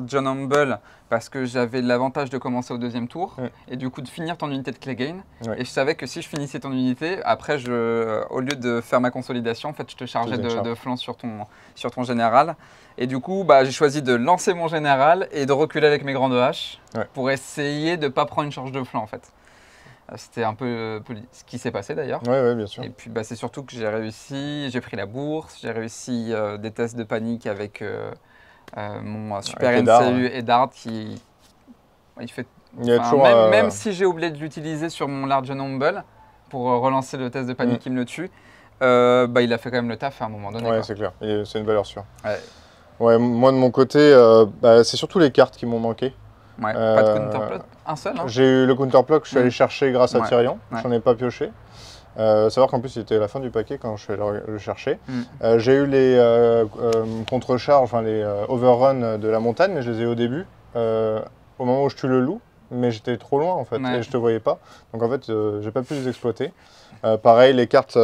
John Humble parce que j'avais l'avantage de commencer au deuxième tour et du coup de finir ton unité de Clegane. Ouais. Et je savais que si je finissais ton unité, après, au lieu de faire ma consolidation, en fait, je te chargeais de flanc sur ton général. Et du coup, bah, j'ai choisi de lancer mon général et de reculer avec mes grandes haches pour essayer de ne pas prendre une charge de flanc en fait. C'était un peu ce qui s'est passé d'ailleurs. Ouais, bien sûr. Et puis bah, c'est surtout que j'ai pris la bourse, j'ai réussi des tests de panique avec mon super Avec NCU Eddard qui il fait. Il y a toujours, même si j'ai oublié de l'utiliser sur mon Large Humble pour relancer le test de panique qui me le tue, bah, il a fait quand même le taf à un moment donné. Ouais, c'est clair. Et c'est une valeur sûre. Ouais. Ouais, moi de mon côté, c'est surtout les cartes qui m'ont manqué. Ouais, pas de counterplot, un seul. Hein. J'ai eu le counterplot que je suis allé chercher grâce à Tyrion. Ouais. J'en ai pas pioché. Savoir qu'en plus il était à la fin du paquet quand je suis allé le chercher. J'ai eu les contre-charges, enfin les overruns de la montagne, mais je les ai eu au début, au moment où je tue le loup, mais j'étais trop loin en fait et je te voyais pas. Donc en fait, j'ai pas pu les exploiter. Pareil, les cartes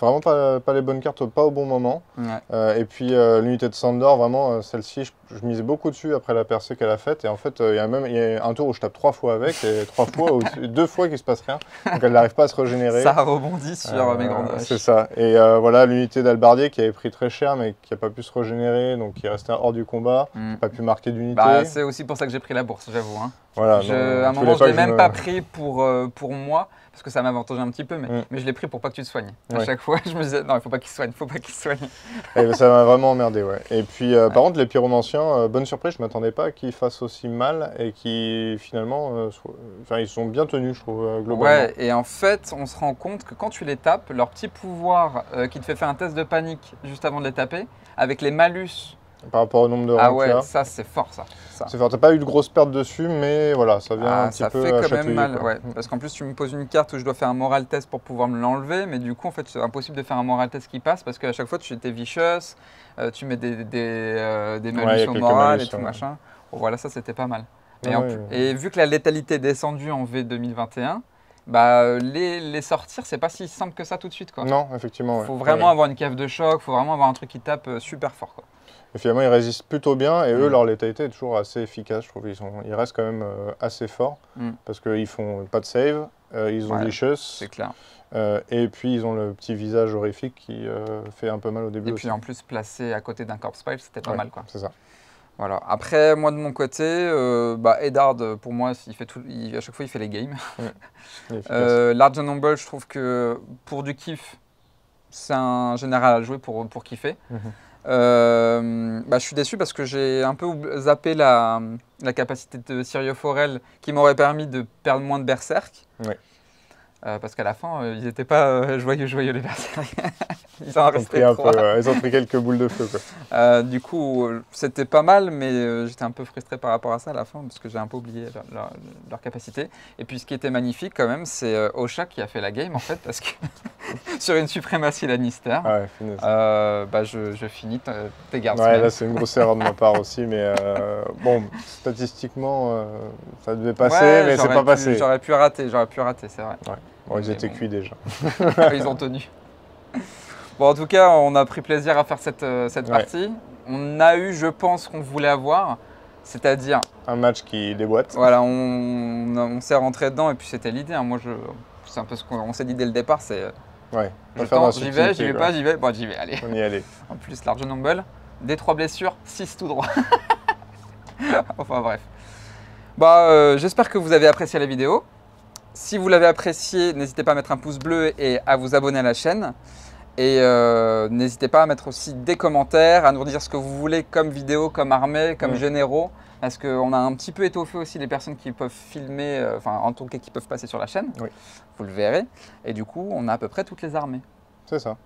Vraiment pas les bonnes cartes, pas au bon moment. Ouais. Et puis l'unité de Sandor, vraiment, celle-ci, je misais beaucoup dessus après la percée qu'elle a faite. Et en fait, il y a un tour où je tape 3 fois avec et 3 fois, ou 2 fois qu'il se passe rien. Donc elle n'arrive pas à se régénérer. Ça rebondit sur mes grandes vaches. C'est ça. Et voilà, l'unité d'Albardier qui avait pris très cher, mais qui n'a pas pu se régénérer, donc qui est resté hors du combat, qui n'a pas pu marquer d'unité. Bah, c'est aussi pour ça que j'ai pris la bourse, j'avoue. Hein. Voilà, à un moment, je ne l'ai même pas pris pour moi, parce que ça m'avantageait un petit peu, mais je l'ai pris pour pas que tu te soignes. À chaque fois, je me disais, non, il faut pas qu'il soigne, il faut pas qu'il soigne. Et ça m'a vraiment emmerdé, ouais. Et puis, par contre, les pyromanciens, bonne surprise, je ne m'attendais pas qu'ils fassent aussi mal et qui, finalement, ils sont bien tenus, je trouve, globalement. Ouais, et en fait, on se rend compte que quand tu les tapes, leur petit pouvoir qui te fait faire un test de panique juste avant de les taper, avec les malus. Par rapport au nombre de rangs. Ah ouais, ça c'est fort ça. C'est fort, t'as pas eu de grosses pertes dessus, mais voilà, ça vient un petit peu ça fait quand même mal, quoi. ouais. Parce qu'en plus tu me poses une carte où je dois faire un moral test pour pouvoir me l'enlever, mais du coup en fait c'est impossible de faire un moral test qui passe parce qu'à chaque fois tu étais vicious, tu mets des malus au moral et tout machin. Bon, voilà, ça c'était pas mal. Et vu que la létalité est descendue en V 2021, bah, les sortir, c'est pas si simple que ça tout de suite, quoi. Non, effectivement. Faut vraiment avoir une cave de choc, faut vraiment avoir un truc qui tape super fort, quoi. Et finalement, ils résistent plutôt bien et eux, leur létalité est toujours assez efficace. Je trouve ils restent quand même assez forts parce qu'ils font pas de save, ils ont vicious. C'est clair. Et puis ils ont le petit visage horrifique qui fait un peu mal au début. Et puis en plus, placé à côté d'un corpse pile, c'était pas mal, quoi. C'est ça. Voilà. Après, moi de mon côté, Eddard, pour moi, à chaque fois, il fait les games. Large Humble, je trouve que pour du kiff, c'est un général à jouer pour kiffer. Je suis déçu parce que j'ai un peu zappé la capacité de Sirio Forel qui m'aurait permis de perdre moins de berserk. Parce qu'à la fin, ils n'étaient pas joyeux les berserk. Ils en restaient trop. Ils ont pris quelques boules de feu, quoi. Du coup, c'était pas mal, mais j'étais un peu frustré par rapport à ça à la fin parce que j'ai un peu oublié leur capacité. Et puis ce qui était magnifique quand même, c'est Osha qui a fait la game en fait, parce que sur une suprématie Lannister, je finis tes gardes. Ouais, là c'est une grosse erreur de ma part aussi, mais bon, statistiquement, ça devait passer, mais c'est pas passé. J'aurais pu rater, c'est vrai. Bon, ils étaient cuits déjà. Ils ont tenu. Bon, en tout cas, on a pris plaisir à faire cette partie. On a eu, je pense, ce qu'on voulait avoir, c'est-à-dire un match qui déboîte. Voilà, on s'est rentré dedans et puis c'était l'idée. Hein. Moi, c'est un peu ce qu'on s'est dit dès le départ. C'est j'y vais pas, j'y vais. Bon, j'y vais, allez. On y allait. En plus, Large Humble, des 3 blessures, 6 tout droit. Enfin bref. J'espère que vous avez apprécié la vidéo. Si vous l'avez apprécié, n'hésitez pas à mettre un pouce bleu et à vous abonner à la chaîne. Et n'hésitez pas à mettre aussi des commentaires, à nous dire ce que vous voulez comme vidéo, comme armée, comme généraux. Parce qu'on a un petit peu étoffé aussi les personnes qui peuvent filmer, en tout cas qui peuvent passer sur la chaîne. Vous le verrez. Et du coup, on a à peu près toutes les armées. C'est ça.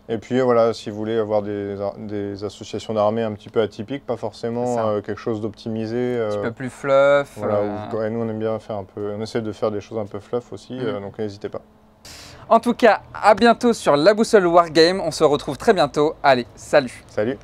Et puis voilà, si vous voulez avoir des associations d'armées un petit peu atypiques, pas forcément quelque chose d'optimisé. Un petit peu plus fluff. Voilà, nous on aime bien faire on essaie de faire des choses un peu fluff aussi, donc n'hésitez pas. En tout cas, à bientôt sur La Boussole Wargame. On se retrouve très bientôt. Allez, salut. Salut.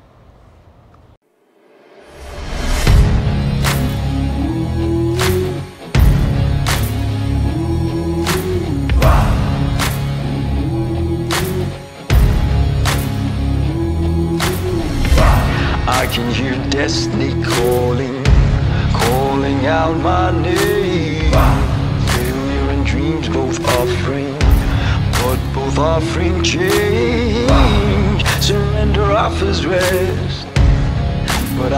I can hear destiny calling, calling out my name. Failure and dreams both offering, but both offering change. Surrender offers rest, but